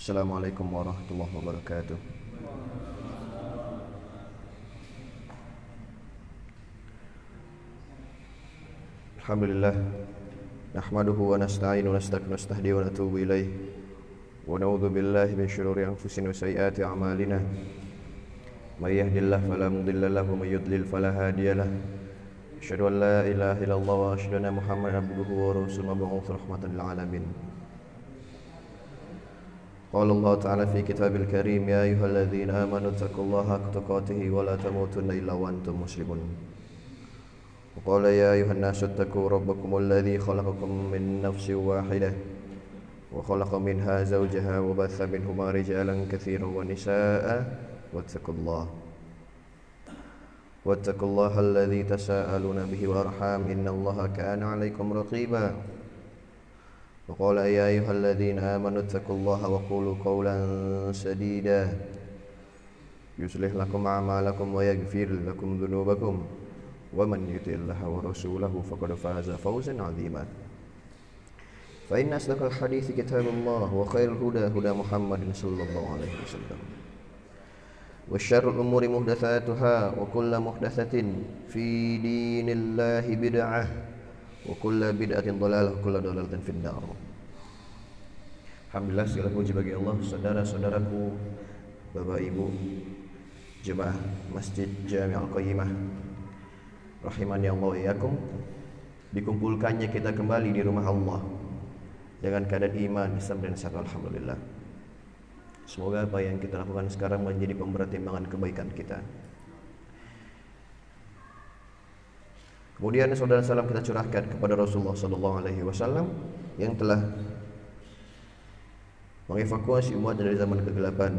Assalamualaikum warahmatullahi wabarakatuh. Alhamdulillah, nahmaduhu wa nasta'inu wa nastahdi wa natubu ilaih wa na'udzu billahi min syururi anfusina wa sayyiati a'malina. May yahdihillahu fala mudilla lahu wa may yudlil fala hadiyalah. Asyhadu an la ilaha illallah wa asyhadu anna Muhammadan abduhu wa rasuluhu mab'uts rahmatan lil alamin. Qala Allah ta'ala fi kitabil karim, ya ayyuhalladzina amanu taqullaha haqqa tuqatih wa la tamutunna illa wa antum muslimun. وقال يا أيها الناس اتقوا ربكم الذي خلقكم من نفس واحدة وخلق منها زوجها وبث منهما رجالا كثيرا ونساء واتقوا الله الذي تساءلون به والأرحام إن الله كان عليكم رقيبا وقال يا أيها الذين آمنوا اتقوا الله وقولوا قولا سديدا يصلح لكم أعمالكم ويغفر لكم ذنوبكم ومن يطع الله ورسوله فقد فاز فوزا عظيما فإن أصدق الحديث كتاب الله وخير الهدى هدى محمد صلى الله عليه وسلم وشر الأمور محدثاتها وكل محدثة في دين الله بدعة وكل بدعة ضلالة وكل ضلالة في النار. Alhamdulillah, segala puji bagi Allah. Saudara-saudaraku, Bapak Ibu jemaah Masjid Jami' Al-Qayyimah rahimani Allah wa iyyakum, dikumpulkannya kita kembali di rumah Allah dengan keadaan iman, Islam dan sehat, alhamdulillah. Semoga apa yang kita lakukan sekarang menjadi pemberat timbangan kebaikan kita. Kemudian saudara salam kita curahkan kepada Rasulullah sallallahu alaihi wasallam yang telah mengevakuasi umat dari zaman kegelapan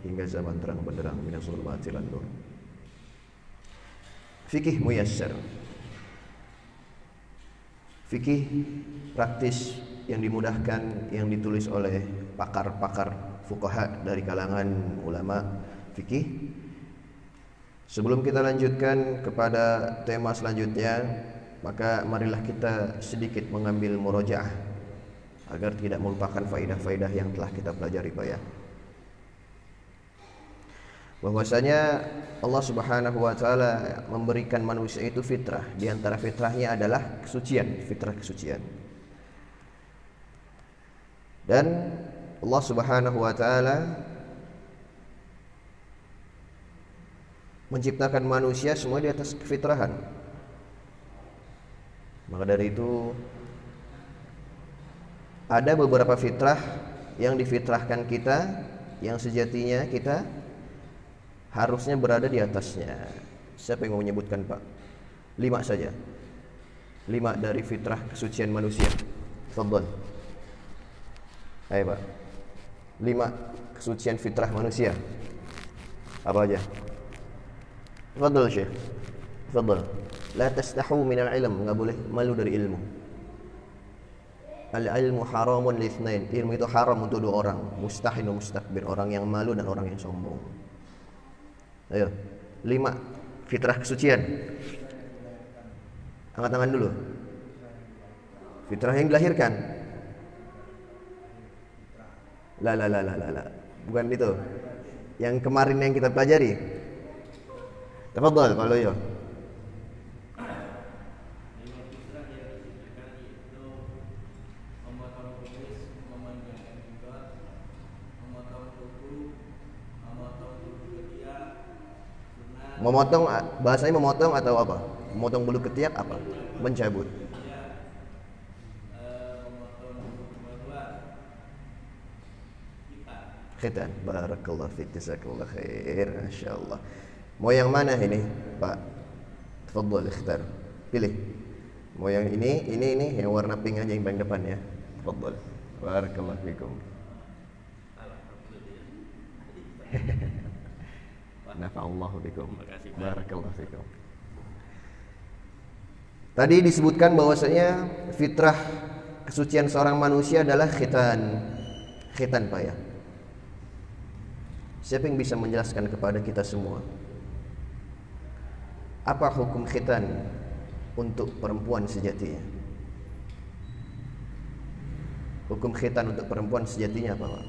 hingga zaman terang benderang, minas zulumati ilan nur. Fikih muyassar, fikih praktis yang dimudahkan, yang ditulis oleh pakar-pakar fuqaha dari kalangan ulama fikih. Sebelum kita lanjutkan kepada tema selanjutnya, maka marilah kita sedikit mengambil murojaah agar tidak melupakan faidah-faidah yang telah kita pelajari, Pak ya. Bahwasanya Allah Subhanahu wa taala memberikan manusia itu fitrah. Di antara fitrahnya adalah kesucian, fitrah kesucian. Dan Allah Subhanahu wa taala menciptakan manusia semua di atas kefitrahan. Maka dari itu ada beberapa fitrah yang difitrahkan kita, yang sejatinya kita harusnya berada di atasnya. Siapa yang mau menyebutkan, Pak? 5 saja. 5 dari fitrah kesucian manusia. Fadhal. Ayo, Pak. 5 kesucian fitrah manusia. Apa aja? Fadhal, Syekh. Fadhal. La tastahu minal ilm, enggak boleh malu dari ilmu. Al-ilmu haramun litsnain. Ilmu itu haram untuk 2 orang, mustahin dan mustakbir, orang yang malu dan orang yang sombong. Ayo, 5 fitrah kesucian. Angkat tangan dulu. Fitrah yang dilahirkan. La. Bukan itu. Yang kemarin yang kita pelajari. Tafadhal kalau ya. Memotong, bahasanya memotong atau apa? Memotong bulu ketiak apa? Mencabut. Khitan. Barakallahu fiik, jazakallahu khair, masyaallah. Mau yang mana ini, Pak? Tafadhal ikhtar. Pilih. Mau yang ini yang warna pink aja yang paling depan ya. Tafadhal. Barakallahu fiikum. Nafa'allahu bikum. Barakallahu fikum. Tadi disebutkan bahwasanya fitrah kesucian seorang manusia adalah khitan. Khitan, Pak ya. Siapa yang bisa menjelaskan kepada kita semua apa hukum khitan untuk perempuan sejatinya? Hukum khitan untuk perempuan sejatinya apa, Pak?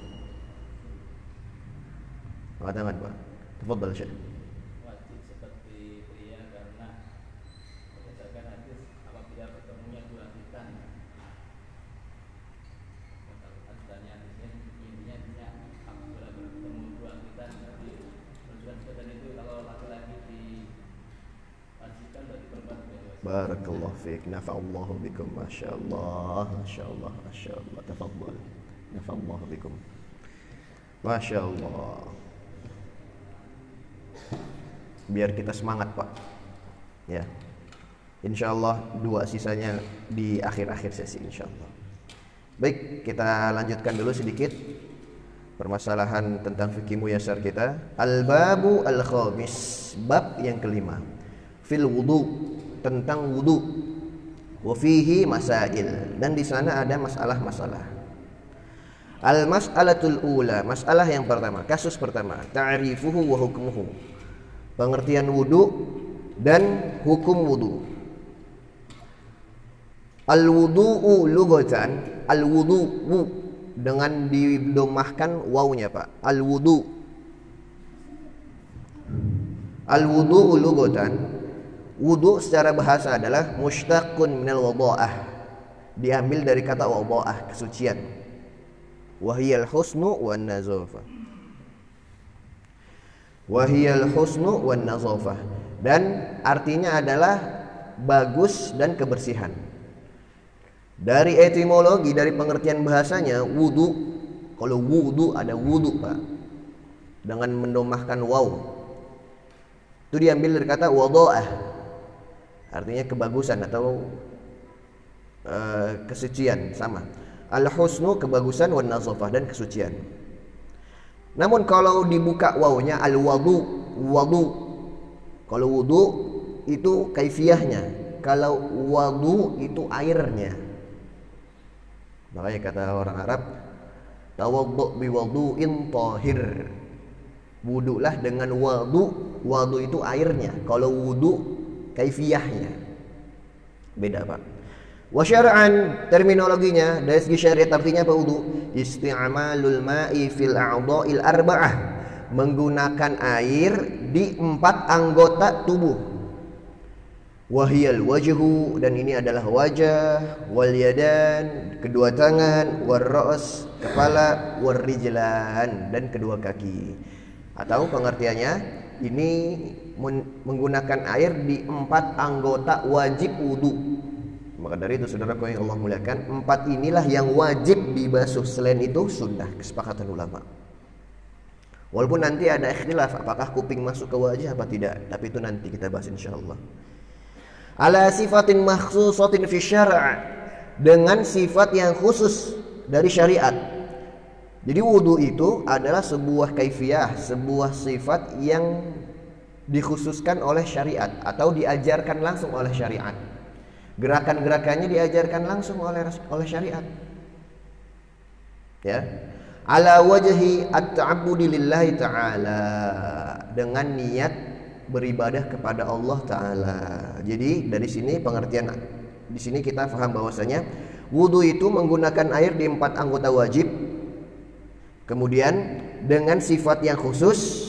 Angkat tangan Pak. Tafadhal Syekh. Wajib seperti pria karena berdasarkan hadis apabila bertemunya dua hitam. Hadisnya intinya apabila bertemu dua hitam jadi menunjukkan seperti itu kalau laki-laki diwajibkan berarti perempuan juga. Barakallahu fiik. Nafa'allahu bikum. Masyaallah. Masyaallah. Masyaallah. Tafadhal. Nafa'allahu bikum. Masyaallah. Biar kita semangat Pak. Ya. Insyaallah dua sisanya di akhir-akhir sesi insyaallah. Baik, kita lanjutkan dulu sedikit permasalahan tentang fikih muyasar kita. Al-babu al-khamis, bab yang kelima. Fil wudu, tentang wudu. Wa fihi masail, dan di sana ada masalah-masalah. Al-mas'alatul ula, masalah yang pertama, kasus pertama, ta'rifuhu wa hukmuhu. Pengertian wudu dan hukum wudu. Al-wudu'u lughatan, al-wudu'u dengan didomahkan wawunya Pak. Al-wudu. Al-wudu'u lughatan, wudu secara bahasa adalah mushtaqun minal wada'ah. Diambil dari kata wada'ah, kesucian. Wahiyal husnu wan nazafah. Wahiyal husnu wan nazafah, dan artinya adalah bagus dan kebersihan. Dari etimologi, dari pengertian bahasanya, wudu, kalau wudu ada wudu Pak, dengan mendomahkan waw, itu diambil dari kata wada'ah, artinya kebagusan atau kesucian, sama. Al-husnu kebagusan, wan nazafah dan kesucian. Namun kalau dibuka wawunya al-wadu, wadu. Kalau wudu itu kaifiyahnya, kalau wadu itu airnya. Makanya kata orang Arab, tawaddu bi wudu'in tahir. Wudulah dengan wadu, wadu itu airnya. Kalau wudu kaifiyahnya. Beda Pak. Wa syar'an, terminologinya dari segi syariat artinya apa wudu? Isti'malul ma'i fil a'dha'il arba'ah, menggunakan air di 4 anggota tubuh. Wahiyal wajhu, dan ini adalah wajah, wal yadan, kedua tangan, war ra's, kepala, war rijlan, dan kedua kaki. Atau pengertiannya ini menggunakan air di 4 anggota wajib wudu. Maka dari itu saudaraku yang Allah muliakan, 4 inilah yang wajib dibasuh, selain itu sunnah, kesepakatan ulama. Walaupun nanti ada ikhtilaf apakah kuping masuk ke wajah apa tidak, tapi itu nanti kita bahas insyaallah. Ala sifatin makhsusatin fi syara', dengan sifat yang khusus dari syariat. Jadi wudu itu adalah sebuah kaifiyah, sebuah sifat yang dikhususkan oleh syariat atau diajarkan langsung oleh syariat. Gerakan-gerakannya diajarkan langsung oleh syariat. Ya. Ala wajhi at-ta'abbudi lillahi ta'ala, dengan niat beribadah kepada Allah taala. Jadi dari sini pengertian di sini kita paham bahwasanya wudu itu menggunakan air di 4 anggota wajib. Kemudian dengan sifat yang khusus.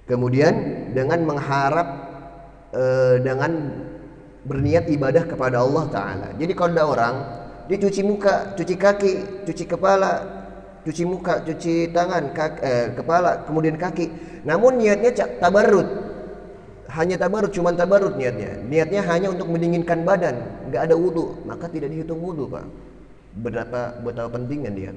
Kemudian dengan mengharap dengan berniat ibadah kepada Allah Ta'ala. Jadi kalau ada orang, dia cuci muka, cuci kaki, cuci kepala, cuci muka, cuci tangan, kepala, kemudian kaki, namun niatnya tabarrud, hanya tabarrud, cuman tabarrud niatnya. Niatnya hanya untuk mendinginkan badan, nggak ada wudu, maka tidak dihitung wudu Pak. Betapa pentingnya dia.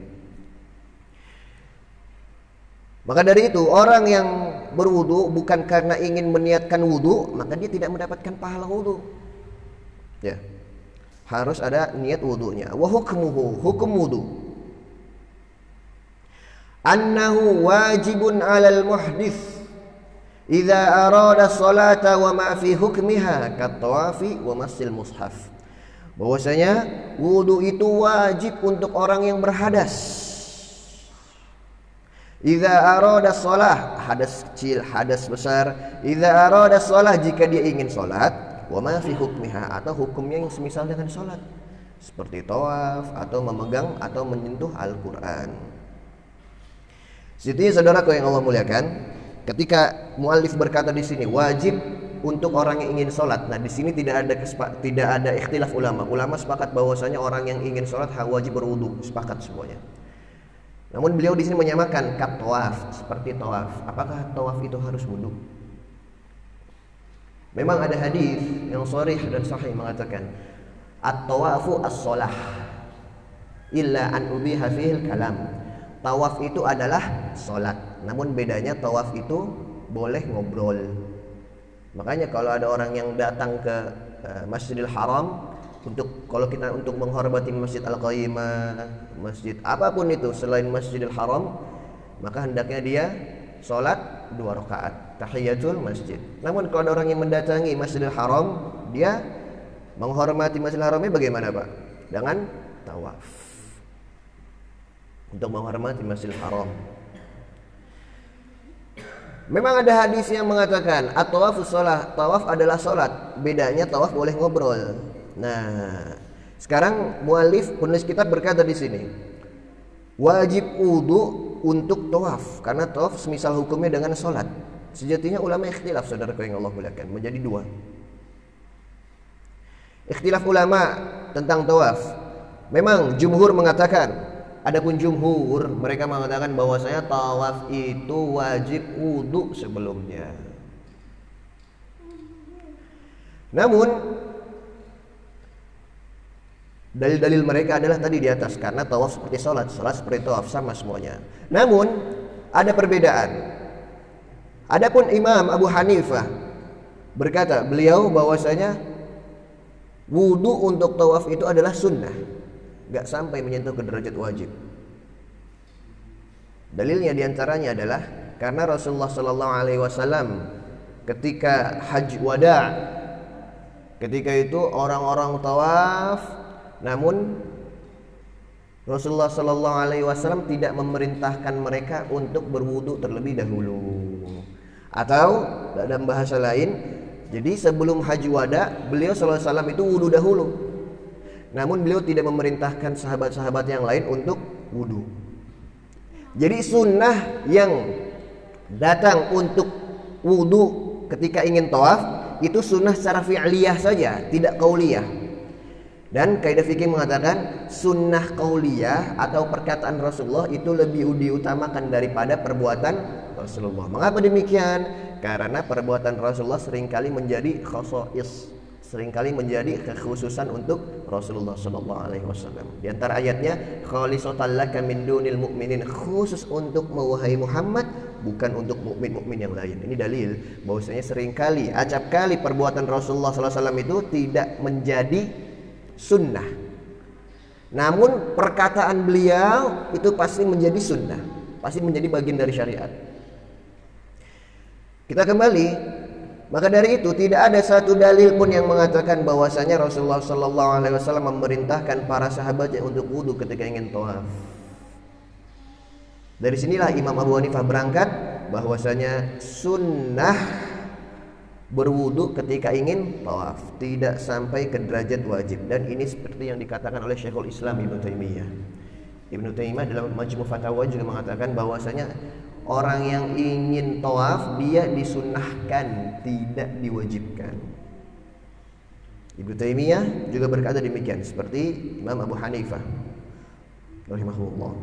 Maka dari itu orang yang berwudu bukan karena ingin meniatkan wudu, maka dia tidak mendapatkan pahala wudu. Ya, harus ada niat wudunya. Wa hukmuhu, hukum wudu. Annahu wajibun 'alal muhdits idza arada sholata wa ma fi hukmiha kat-tawafi wa massil mushaf. Bahwasanya wudu itu wajib untuk orang yang berhadas. Idza arada shalah, hadas kecil, hadas besar. Idza arada shalah, jika dia ingin salat. Wa ma fi hukmiha, atau hukumnya yang semisal dengan salat, seperti tawaf atau memegang atau menyentuh Al-Qur'an. Sejatinya saudaraku yang Allah muliakan, ketika muallif berkata di sini wajib untuk orang yang ingin sholat. Nah, di sini tidak ada ikhtilaf ulama. Ulama sepakat bahwasanya orang yang ingin sholat wajib berwudu, sepakat semuanya. Namun beliau di sini menyamakan kat tawaf, seperti tawaf. Apakah tawaf itu harus wudu? Memang ada hadis yang sharih dan sahih mengatakan at-tawafu as-shalah illa an ubiha fihil kalam. Tawaf itu adalah sholat, namun bedanya tawaf itu boleh ngobrol. Makanya kalau ada orang yang datang ke Masjidil Haram kalau kita untuk menghormati Masjid Al-Qaimah, masjid apapun itu selain Masjidil Haram, maka hendaknya dia sholat 2 rakaat tahiyatul masjid. Namun kalau ada orang yang mendatangi Masjidil Haram, dia menghormati Masjidil Haramnya bagaimana, Pak? Dengan tawaf. Untuk menghormati Masjidil Haram. Memang ada hadis yang mengatakan at-tawafus shalah, tawaf adalah salat. Bedanya tawaf boleh ngobrol. Nah, sekarang muallif penulis kitab berkata di sini, wajib wudu untuk tawaf karena tawaf semisal hukumnya dengan salat. Sejatinya ulama ikhtilaf, saudaraku yang Allah muliakan, menjadi 2. Ikhtilaf ulama tentang tawaf. Memang jumhur mengatakan, adapun jumhur mereka mengatakan bahwasanya tawaf itu wajib wudu sebelumnya. Namun dalil-dalil mereka adalah tadi di atas, karena tawaf seperti salat seperti tawaf, sama semuanya. Namun ada perbedaan. Adapun Imam Abu Hanifah berkata, beliau bahwasanya wudu untuk tawaf itu adalah sunnah, gak sampai menyentuh ke derajat wajib. Dalilnya diantaranya adalah karena Rasulullah SAW ketika haji wada, ketika itu orang-orang tawaf, namun Rasulullah SAW tidak memerintahkan mereka untuk berwudu terlebih dahulu. Atau dalam bahasa lain, jadi sebelum haji wada, beliau SAW itu wudu dahulu. Namun beliau tidak memerintahkan sahabat-sahabat yang lain untuk wudu. Jadi sunnah yang datang untuk wudu ketika ingin tawaf itu sunnah secara fi'liyah saja, tidak qauliyah. Dan kaidah fikih mengatakan sunnah qauliyah atau perkataan Rasulullah itu lebih diutamakan daripada perbuatan Rasulullah. Mengapa demikian? Karena perbuatan Rasulullah seringkali menjadi khosais, seringkali menjadi kekhususan untuk Rasulullah SAW. Di antara ayatnya, khalisatan laka min dunil mu'minin, khusus untuk wahai Muhammad, bukan untuk mukmin-mukmin yang lain. Ini dalil bahwasanya seringkali, acap kali perbuatan Rasulullah SAW itu tidak menjadi sunnah. Namun perkataan beliau itu pasti menjadi sunnah, pasti menjadi bagian dari syariat. Kita kembali, maka dari itu tidak ada satu dalil pun yang mengatakan bahwasanya Rasulullah SAW memerintahkan para sahabatnya untuk wudu ketika ingin tawaf. Dari sinilah Imam Abu Hanifah berangkat bahwasanya sunnah berwudu ketika ingin tawaf, tidak sampai ke derajat wajib. Dan ini seperti yang dikatakan oleh Syekhul Islam Ibnu Taimiyah. Ibnu Taimiyah dalam Majmu' Fatawa juga mengatakan bahwasanya orang yang ingin tawaf dia disunnahkan, tidak diwajibkan. Ibnu Taimiyah juga berkata demikian, seperti Imam Abu Hanifah rahimahullah.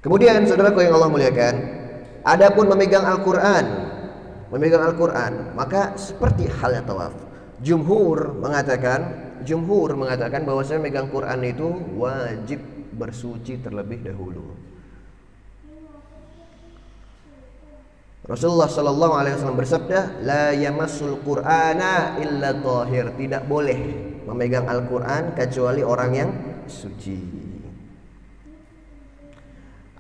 Kemudian saudaraku yang Allah muliakan, adapun memegang Al-Quran, maka seperti halnya tawaf. Jumhur mengatakan bahwasanya megang Quran itu wajib bersuci terlebih dahulu. Rasulullah SAW bersabda, la yamassul Qur'ana illa tahir, tidak boleh memegang Al-Quran kecuali orang yang suci.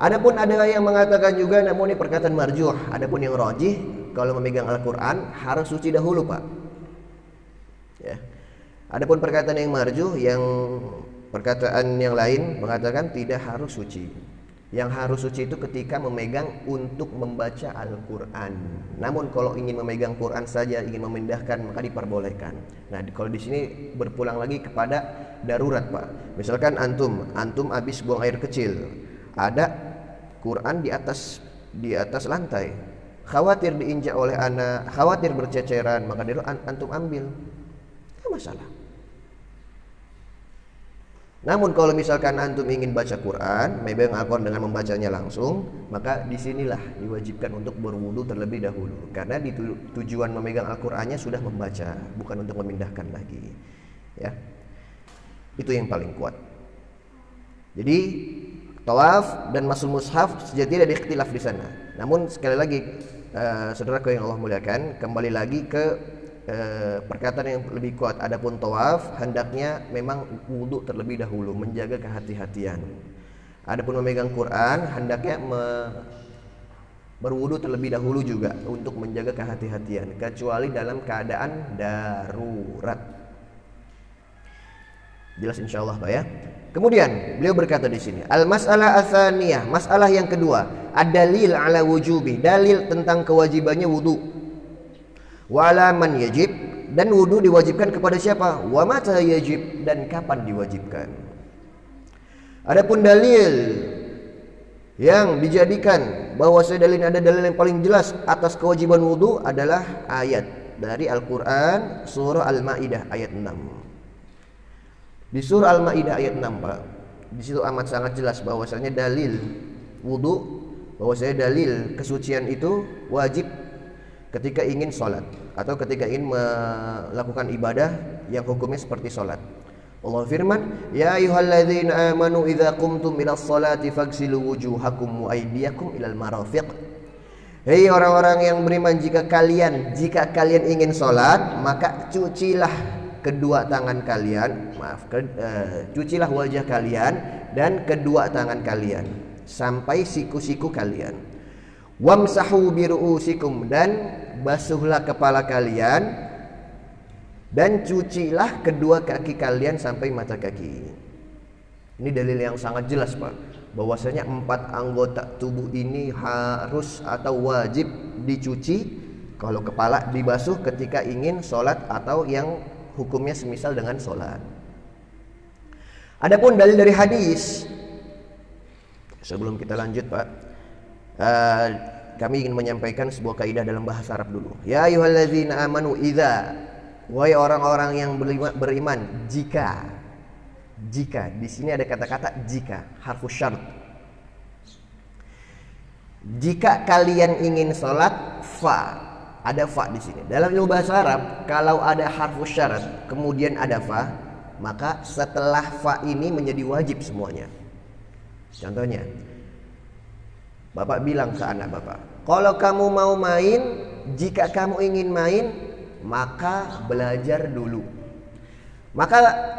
Adapun ada yang mengatakan juga, namun ini perkataan marjuh. Adapun yang rajih, kalau memegang Al-Quran harus suci dahulu, Pak. Ya. Adapun perkataan yang marjuh, yang perkataan yang lain mengatakan tidak harus suci. Yang harus suci itu ketika memegang untuk membaca Al-Quran. Namun kalau ingin memegang Quran saja, ingin memindahkan, maka diperbolehkan. Nah, kalau di sini berpulang lagi kepada darurat, Pak. Misalkan antum habis buang air kecil, ada Quran di atas lantai, khawatir diinjak oleh anak, khawatir berceceran, maka dia antum ambil, tidak masalah. Namun kalau misalkan antum ingin baca Quran, memegang Al-Quran dengan membacanya langsung, maka disinilah diwajibkan untuk berwudu terlebih dahulu. Karena tujuan memegang Al-Qurannya sudah membaca, bukan untuk memindahkan lagi. Ya, itu yang paling kuat. Jadi tawaf dan masul mushaf sejatinya ada ikhtilaf di sana. Namun sekali lagi, saudaraku yang Allah muliakan, kembali lagi ke perkataan yang lebih kuat. Adapun tawaf hendaknya memang wudu terlebih dahulu, menjaga kehati-hatian. Adapun memegang Quran hendaknya berwudu terlebih dahulu juga untuk menjaga kehati-hatian, kecuali dalam keadaan darurat. Jelas insyaallah Pak ya. Kemudian beliau berkata di sini, al-mas'alah atsaniyah, masalah yang kedua, ad-dalil ala wujubi, dalil tentang kewajibannya wudu. Wa ala man yajib, dan wudu diwajibkan kepada siapa? Wa mata yajib, dan kapan diwajibkan. Adapun dalil yang dijadikan bahwasanya dalil ada dalil yang paling jelas atas kewajiban wudu adalah ayat dari Al-Qur'an surah Al-Maidah ayat 6. Di surah Al-Maidah ayat 6 Pak, di situ amat sangat jelas bahwasanya dalil wudu, bahwasanya dalil kesucian itu wajib ketika ingin sholat atau ketika ingin melakukan ibadah yang hukumnya seperti sholat. Allah firman, ya ayyuhalladzina amanu idza qumtum ilas sholati faghsilu wujuhakum wa aydiyakum ilal marafiq. Hei orang-orang yang beriman, jika kalian ingin sholat, maka cucilah kedua tangan kalian, cucilah wajah kalian dan kedua tangan kalian sampai siku-siku kalian. Wamsahu biru'usikum, dan basuhlah kepala kalian dan cucilah kedua kaki kalian sampai mata kaki. Ini dalil yang sangat jelas Pak, bahwasanya 4 anggota tubuh ini harus atau wajib dicuci. Kalau kepala dibasuh ketika ingin sholat atau yang hukumnya semisal dengan sholat. Adapun dalil dari hadis, sebelum kita lanjut Pak, kami ingin menyampaikan sebuah kaidah dalam bahasa Arab dulu. Ya ayyuhalladzina amanu idza, wahai orang-orang yang beriman, jika di sini ada kata-kata jika, harfus syarat. Jika kalian ingin sholat, ada fa di sini. Dalam ilmu bahasa Arab, kalau ada harfus syarat kemudian ada fa, maka setelah fa ini menjadi wajib semuanya. Contohnya, Bapak bilang ke anak Bapak, kalau kamu mau main, jika kamu ingin main, maka belajar dulu. Maka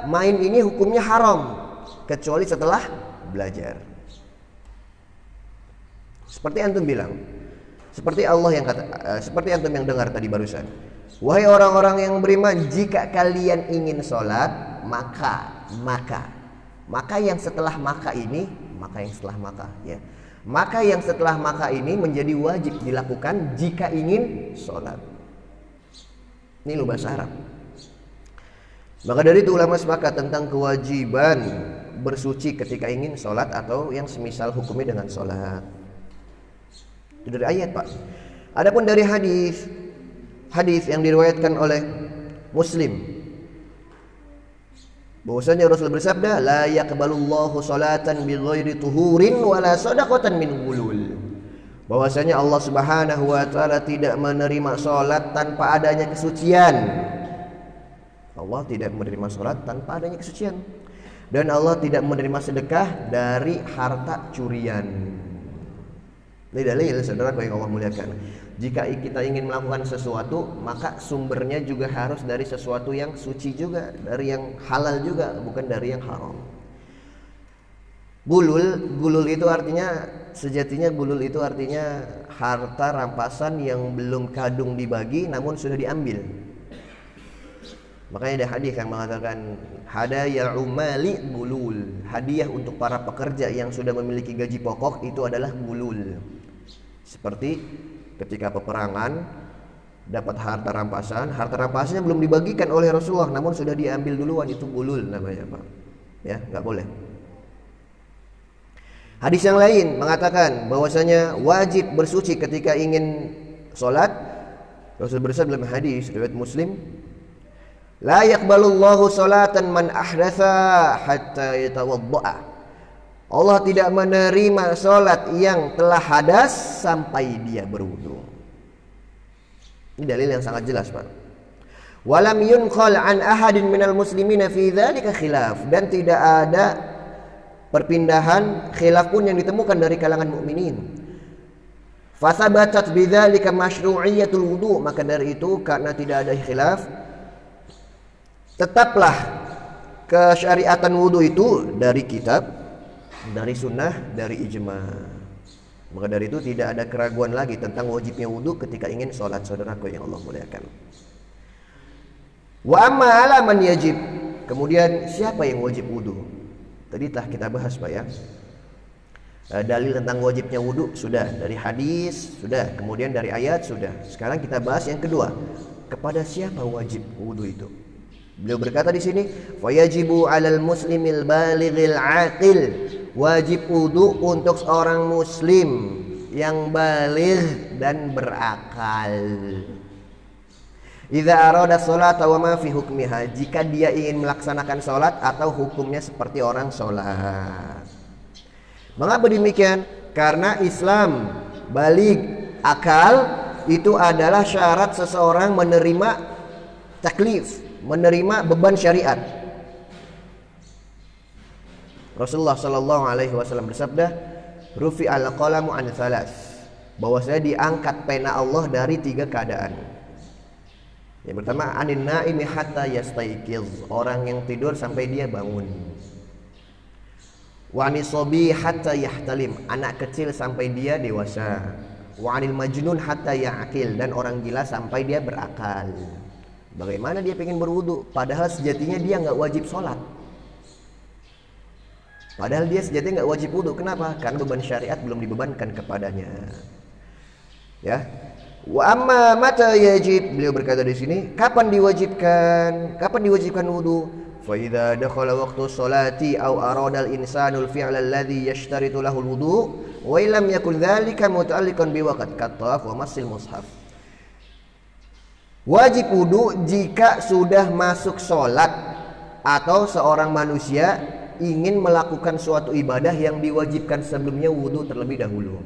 main ini hukumnya haram kecuali setelah belajar. Seperti antum bilang, seperti Allah yang kata, seperti antum yang dengar tadi barusan. Wahai orang-orang yang beriman, jika kalian ingin sholat, maka yang setelah maka ini, maka yang setelah maka ini menjadi wajib dilakukan jika ingin sholat. Ini lu bahasa Arab. Maka dari itu ulama sepakat tentang kewajiban bersuci ketika ingin sholat atau yang semisal hukumnya dengan sholat. Itu dari ayat Pak. Adapun dari hadis yang diriwayatkan oleh Muslim, bahwasanya Rasul bersabda, la yaqbalullahu salatan bighairi tuhurin wala shadaqatan min ghulul. Bahwasanya Allah Subhanahu wa taala tidak menerima salat tanpa adanya kesucian. Allah tidak menerima salat tanpa adanya kesucian. Dan Allah tidak menerima sedekah dari harta curian. Ini dalil saudara yang Allah muliakan. Jika kita ingin melakukan sesuatu, maka sumbernya juga harus dari sesuatu yang suci juga, dari yang halal juga, bukan dari yang haram. Gulul itu artinya, sejatinya gulul itu artinya harta rampasan yang belum kadung dibagi namun sudah diambil. Makanya ada hadis yang mengatakan hadaya umali gulul, hadiah untuk para pekerja yang sudah memiliki gaji pokok itu adalah gulul. Seperti ketika peperangan dapat harta rampasannya belum dibagikan oleh Rasulullah namun sudah diambil duluan, itu gulul namanya Pak. Ya, nggak boleh. Hadis yang lain mengatakan bahwasanya wajib bersuci ketika ingin sholat. Rasul bersabda dalam hadis riwayat Muslim, la yaqbalullahu salatan man ahdatha hatta yatawadda'a. Allah tidak menerima sholat yang telah hadas sampai dia berwudu. Ini dalil yang sangat jelas, Pak. Walam yunqal an ahadin minal muslimina fi dzalika khilaf, dan tidak ada perpindahan khilaf pun yang ditemukan dari kalangan mukminin. Fathabatat bidzalika masyru'iyyatul wudu, maka dari itu karena tidak ada khilaf, tetaplah kesyariatan wudu itu dari kitab, dari sunnah, dari ijma. Maka dari itu tidak ada keraguan lagi tentang wajibnya wudu ketika ingin sholat, saudaraku yang Allah muliakan. Wa amma ala man yajib, kemudian siapa yang wajib wudu? Tadi telah kita bahas, Pak, ya. Dalil tentang wajibnya wudu sudah, dari hadis sudah, kemudian dari ayat sudah. Sekarang kita bahas yang kedua, kepada siapa wajib wudu itu? Beliau berkata di sini, fayajibu 'alal muslimil balighil 'aqil, wajib wudu untuk seorang muslim yang baligh dan berakal. Idza arada sholata wa ma fi hukmiha, jika dia ingin melaksanakan sholat atau hukumnya seperti orang sholat. Mengapa demikian? Karena Islam baligh akal itu adalah syarat seseorang menerima taklif, menerima beban syariat. Rasulullah sallallahu alaihi wasallam bersabda, rufi al-qalamu an thalas, bahwasanya diangkat pena Allah dari 3 keadaan. Yang pertama, anin naimi hatta yastaiqiz, orang yang tidur sampai dia bangun. Wa anis sabi hatta yahtalim, anak kecil sampai dia dewasa. Wa anil majnun hatta ya'qil, dan orang gila sampai dia berakal. Bagaimana dia pengen berwudu padahal sejatinya dia nggak wajib sholat? Padahal dia sejatinya nggak wajib wudu. Kenapa? Karena beban syariat belum dibebankan kepadanya. Ya. Wa amma mata yajib, beliau berkata di sini, kapan diwajibkan? Kapan diwajibkan wudu? Fa idza dakhala waqtu sholati aw arada al-insanu al-fi'la alladhi yashtaritu lahu al-wudu wa illam yakun dzalika muta'alliqan bi waqt kat-tawaf wa masil mushaf. Wajib wudu jika sudah masuk sholat atau seorang manusia ingin melakukan suatu ibadah yang diwajibkan sebelumnya wudu terlebih dahulu.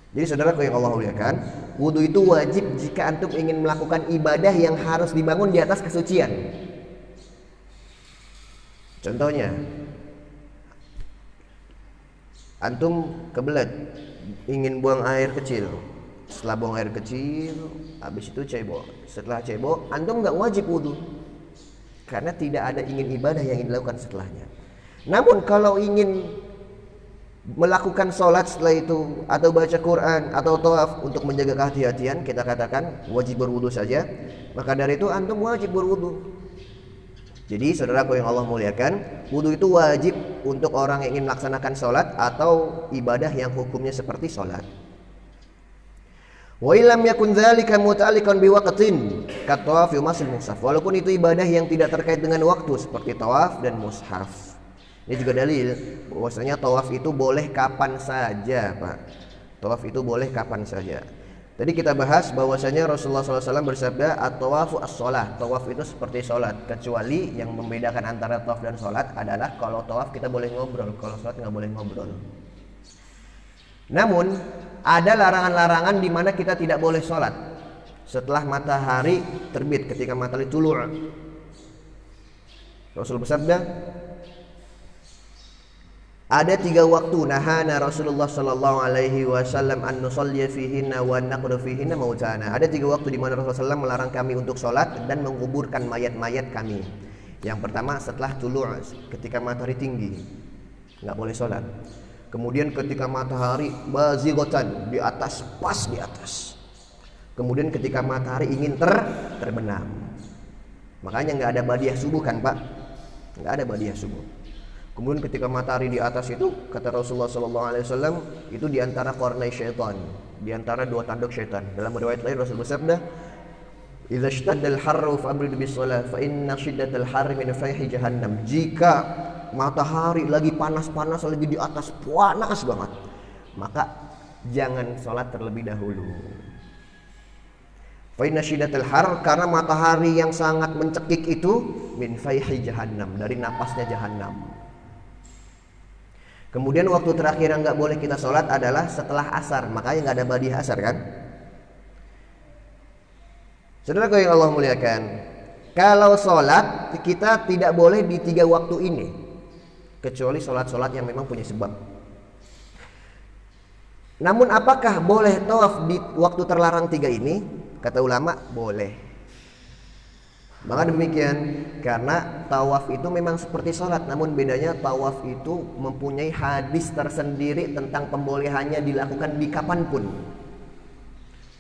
Jadi saudaraku yang Allah muliakan, wudu itu wajib jika antum ingin melakukan ibadah yang harus dibangun di atas kesucian. Contohnya, antum kebelet ingin buang air kecil. Setelah buang air kecil, habis itu cebok. Setelah cebok, antum nggak wajib wudu karena tidak ada ingin ibadah yang dilakukan setelahnya. Namun kalau ingin melakukan sholat setelah itu, atau baca Quran, atau tawaf untuk menjaga kehati-hatian, kita katakan wajib berwudu saja. Maka dari itu antum wajib berwudu. Jadi saudaraku yang Allah muliakan, wudu itu wajib untuk orang yang ingin melaksanakan sholat atau ibadah yang hukumnya seperti sholat. Wa illam yakun dzalika muta'alliqan biwaqtin kat tawaf wa masil mushaf, walaupun itu ibadah yang tidak terkait dengan waktu seperti tawaf dan mushaf. Ini juga dalil bahwasanya tawaf itu boleh kapan saja, Pak. Tawaf itu boleh kapan saja. Tadi kita bahas bahwasanya Rasulullah SAW bersabda, at-tawafu as-sholah, tawaf itu seperti sholat, kecuali yang membedakan antara tawaf dan sholat adalah kalau tawaf kita boleh ngobrol, kalau sholat nggak boleh ngobrol. Namun ada larangan-larangan di mana kita tidak boleh sholat setelah matahari terbit, ketika matahari tulu'. Rasul bersabda, ada 3 waktu nahana Rasulullah sallallahu alaihi wasallam an nusalli fihinna wa naqdu fihinna mautana. Ada 3 waktu di mana Rasulullah SAW melarang kami untuk sholat dan menguburkan mayat-mayat kami. Yang pertama setelah tulu', ketika matahari tinggi, nggak boleh sholat. Kemudian ketika matahari bazighatan, di atas, pas di atas. Kemudian ketika matahari ingin terbenam. Makanya nggak ada badiah subuh kan, Pak? Nggak ada badiah subuh. Kemudian ketika matahari di atas itu, kata Rasulullah SAW, itu di antara qarnai syaitan, di antara 2 tanduk syaitan. Dalam riwayat lain Rasul bersabda, "Idza ishtadda al-harru fa'bridu bis-shalah fa inna shiddatal harri min fayhi jahannam." Jika matahari lagi panas-panas, lagi di atas panas banget, maka jangan sholat terlebih dahulu. Fa inna syiddatal har, karena matahari yang sangat mencekik itu min fayhi jahannam, dari napasnya jahannam. Kemudian waktu terakhir yang nggak boleh kita sholat adalah setelah asar, makanya nggak ada ba'da asar kan. Saudara yang Allah muliakan, kalau sholat kita tidak boleh di 3 waktu ini, kecuali sholat-sholat yang memang punya sebab. Namun apakah boleh tawaf di waktu terlarang 3 ini? Kata ulama boleh. Maka demikian, karena tawaf itu memang seperti sholat, namun bedanya tawaf itu mempunyai hadis tersendiri tentang pembolehannya dilakukan di kapanpun.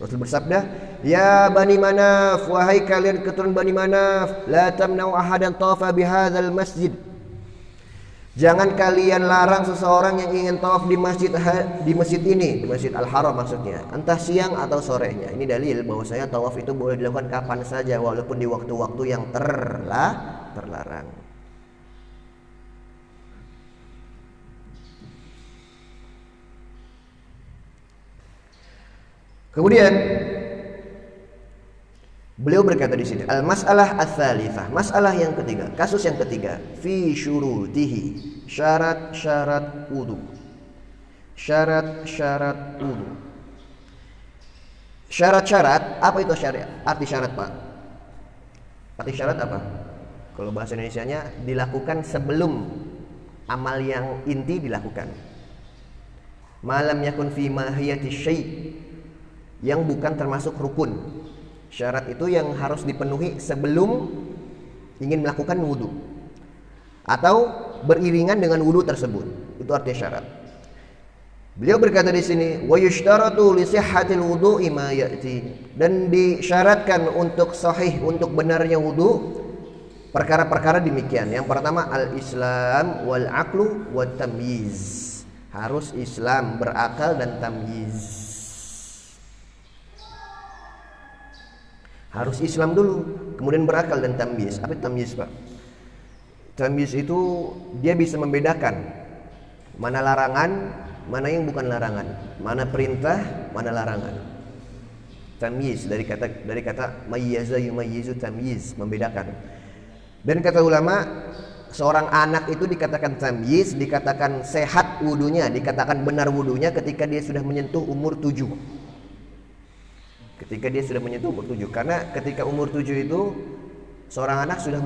Rasul bersabda, ya Bani Manaf, wahai kalian keturunan Bani Manaf, la tamna'u ahadan tawafa bihadzal masjid. Jangan kalian larang seseorang yang ingin tawaf di masjid ini, di Masjid Al-Haram maksudnya, entah siang atau sorenya. Ini dalil bahwasanya tawaf itu boleh dilakukan kapan saja, walaupun di waktu-waktu yang terlarang. Kemudian beliau berkata di sini, al-mas'alah ats-tsalitsah, masalah yang ketiga, kasus yang ketiga, fi syurutihi, syarat-syarat wudu. Syarat-syarat wudu. Syarat-syarat, apa itu syarat? Arti syarat, Pak? Arti syarat apa? Kalau bahasa Indonesianya, dilakukan sebelum amal yang inti dilakukan. Malam yakun fi mahiyati syai', yang bukan termasuk rukun. Syarat itu yang harus dipenuhi sebelum ingin melakukan wudu atau beriringan dengan wudu tersebut. Itu artinya syarat. Beliau berkata di sini, wa yushtaratu li sihhatil wudu'i ma ya'ti, dan disyaratkan untuk sahih, untuk benarnya wudu perkara-perkara demikian. Yang pertama al-Islam wal aqlu wat tamyiz. Harus Islam, berakal dan tamyiz. Harus Islam dulu, kemudian berakal dan tamyiz. Apa tamyiz, Pak? Tamyiz itu dia bisa membedakan mana larangan, mana yang bukan larangan, mana perintah, mana larangan. Tamyiz dari kata mayyaza yumayyizu, tamyiz, membedakan. Dan kata ulama, seorang anak itu dikatakan tamyiz, dikatakan sehat wudunya, dikatakan benar wudunya ketika dia sudah menyentuh umur 7. Ketika dia sudah menyentuh umur 7, karena ketika umur 7 itu seorang anak sudah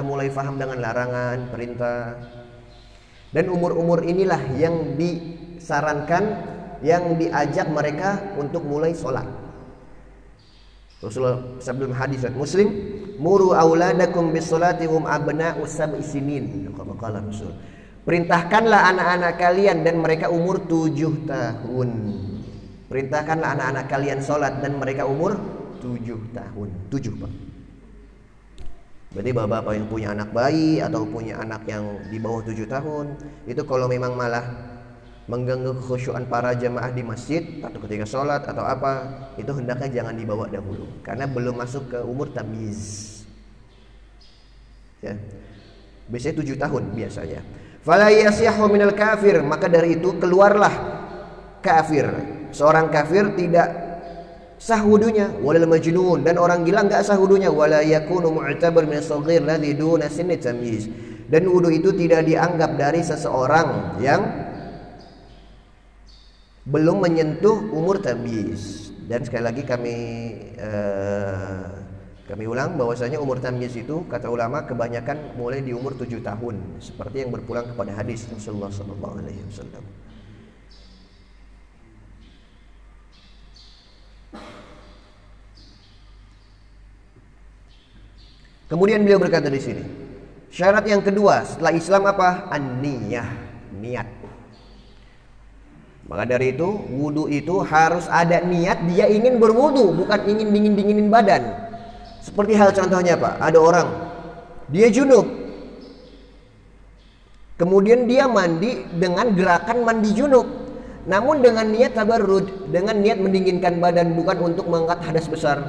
mulai faham dengan larangan, perintah. Dan umur-umur inilah yang disarankan, yang diajak mereka untuk mulai sholat. Rasulullah sebelum hadis Muslim, muru auladakum bis-sholati hum abna'u sab'i sinin. Qala Rasul. Perintahkanlah anak-anak kalian dan mereka umur 7 tahun. Perintahkanlah anak-anak kalian sholat dan mereka umur 7 tahun. 7, Pak. Berarti bapak-bapak yang punya anak bayi atau punya anak yang di bawah 7 tahun, itu kalau memang malah mengganggu kekhusyuan para jamaah di masjid atau ketika sholat atau apa, itu hendaknya jangan dibawa dahulu, karena belum masuk ke umur tamyiz. Ya. Biasanya 7 tahun biasanya. Fala yasihu minal kafir, maka dari itu keluarlah kafir. Seorang kafir tidak sah wudunya, walal majnun, dan orang gila enggak sah wudunya, wala yakunu mu'tabar min as-saghir ladzi duna sinni tamyiz, dan wudu itu tidak dianggap dari seseorang yang belum menyentuh umur tamyiz. Dan sekali lagi kami ulang bahwasanya umur tamyiz itu kata ulama kebanyakan mulai di umur 7 tahun, seperti yang berpulang kepada hadis Rasulullah sallallahu alaihi wasallam. Kemudian beliau berkata di sini, syarat yang kedua setelah Islam apa? An-niyah, niat. Maka dari itu, wudu itu harus ada niat dia ingin berwudu, bukan ingin dingin-dinginin badan. Seperti hal contohnya, Pak, ada orang dia junub, kemudian dia mandi dengan gerakan mandi junub, namun dengan niat tabarrud, dengan niat mendinginkan badan, bukan untuk mengangkat hadas besar.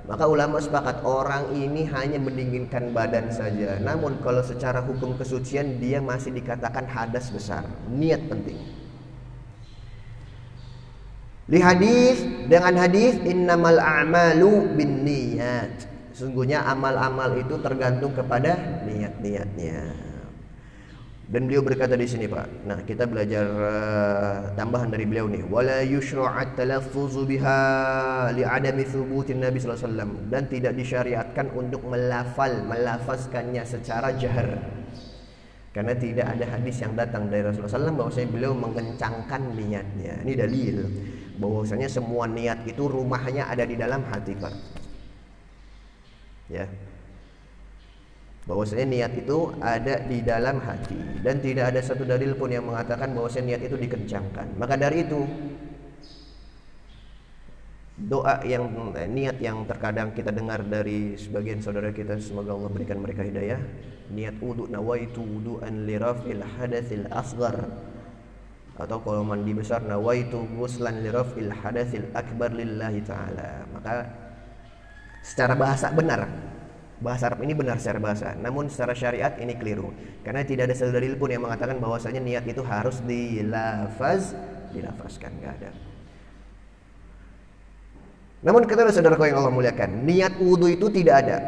Maka ulama sepakat orang ini hanya mendinginkan badan saja. Namun kalau secara hukum kesucian dia masih dikatakan hadas besar. Niat penting. Li hadis, dengan hadis innamal a'malu binniyat. Sesungguhnya amal-amal itu tergantung kepada niat-niatnya. Dan beliau berkata di sini, Pak. Nah, kita belajar tambahan dari beliau nih. Wala yushra'at talaffuzu biha li'adami thubutin Nabi sallallahu alaihi wasallam, dan tidak disyariatkan untuk melafazkannya secara jahar. Karena tidak ada hadis yang datang dari Rasulullah SAW bahwasanya beliau mengencangkan niatnya. Ini dalil bahwasanya semua niat itu rumahnya ada di dalam hati, Pak. Ya. Bahwasanya niat itu ada di dalam hati, dan tidak ada satu dalil pun yang mengatakan bahwasanya niat itu dikencangkan. Maka dari itu niat yang terkadang kita dengar dari sebagian saudara kita, semoga Allah berikan mereka hidayah, niat wudu, nawaitu wudu'an li raf'il hadatsil asghar, atau kalau mandi besar nawaitu ghuslan li raf'il hadatsil akbar lillahi ta'ala. Maka secara bahasa benar, bahasa Arab ini benar secara bahasa, namun secara syariat ini keliru. Karena tidak ada satu dalil pun yang mengatakan bahwasanya niat itu harus dilafazkan, enggak ada. Namun kata saudaraku yang Allah muliakan, niat wudu itu tidak ada.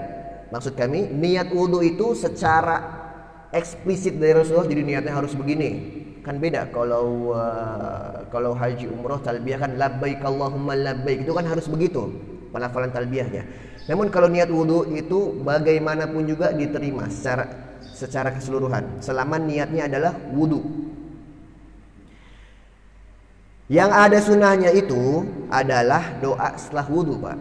Maksud kami, niat wudu itu secara eksplisit dari Rasulullah, jadi niatnya harus begini. Kan beda kalau haji umroh talbiyah kan labbaik Allahumma labbaik, itu kan harus begitu pelafalan talbiyahnya. Namun kalau niat wudu itu bagaimanapun juga diterima secara keseluruhan selama niatnya adalah wudu. Yang ada sunnahnya itu adalah doa setelah wudu, Pak.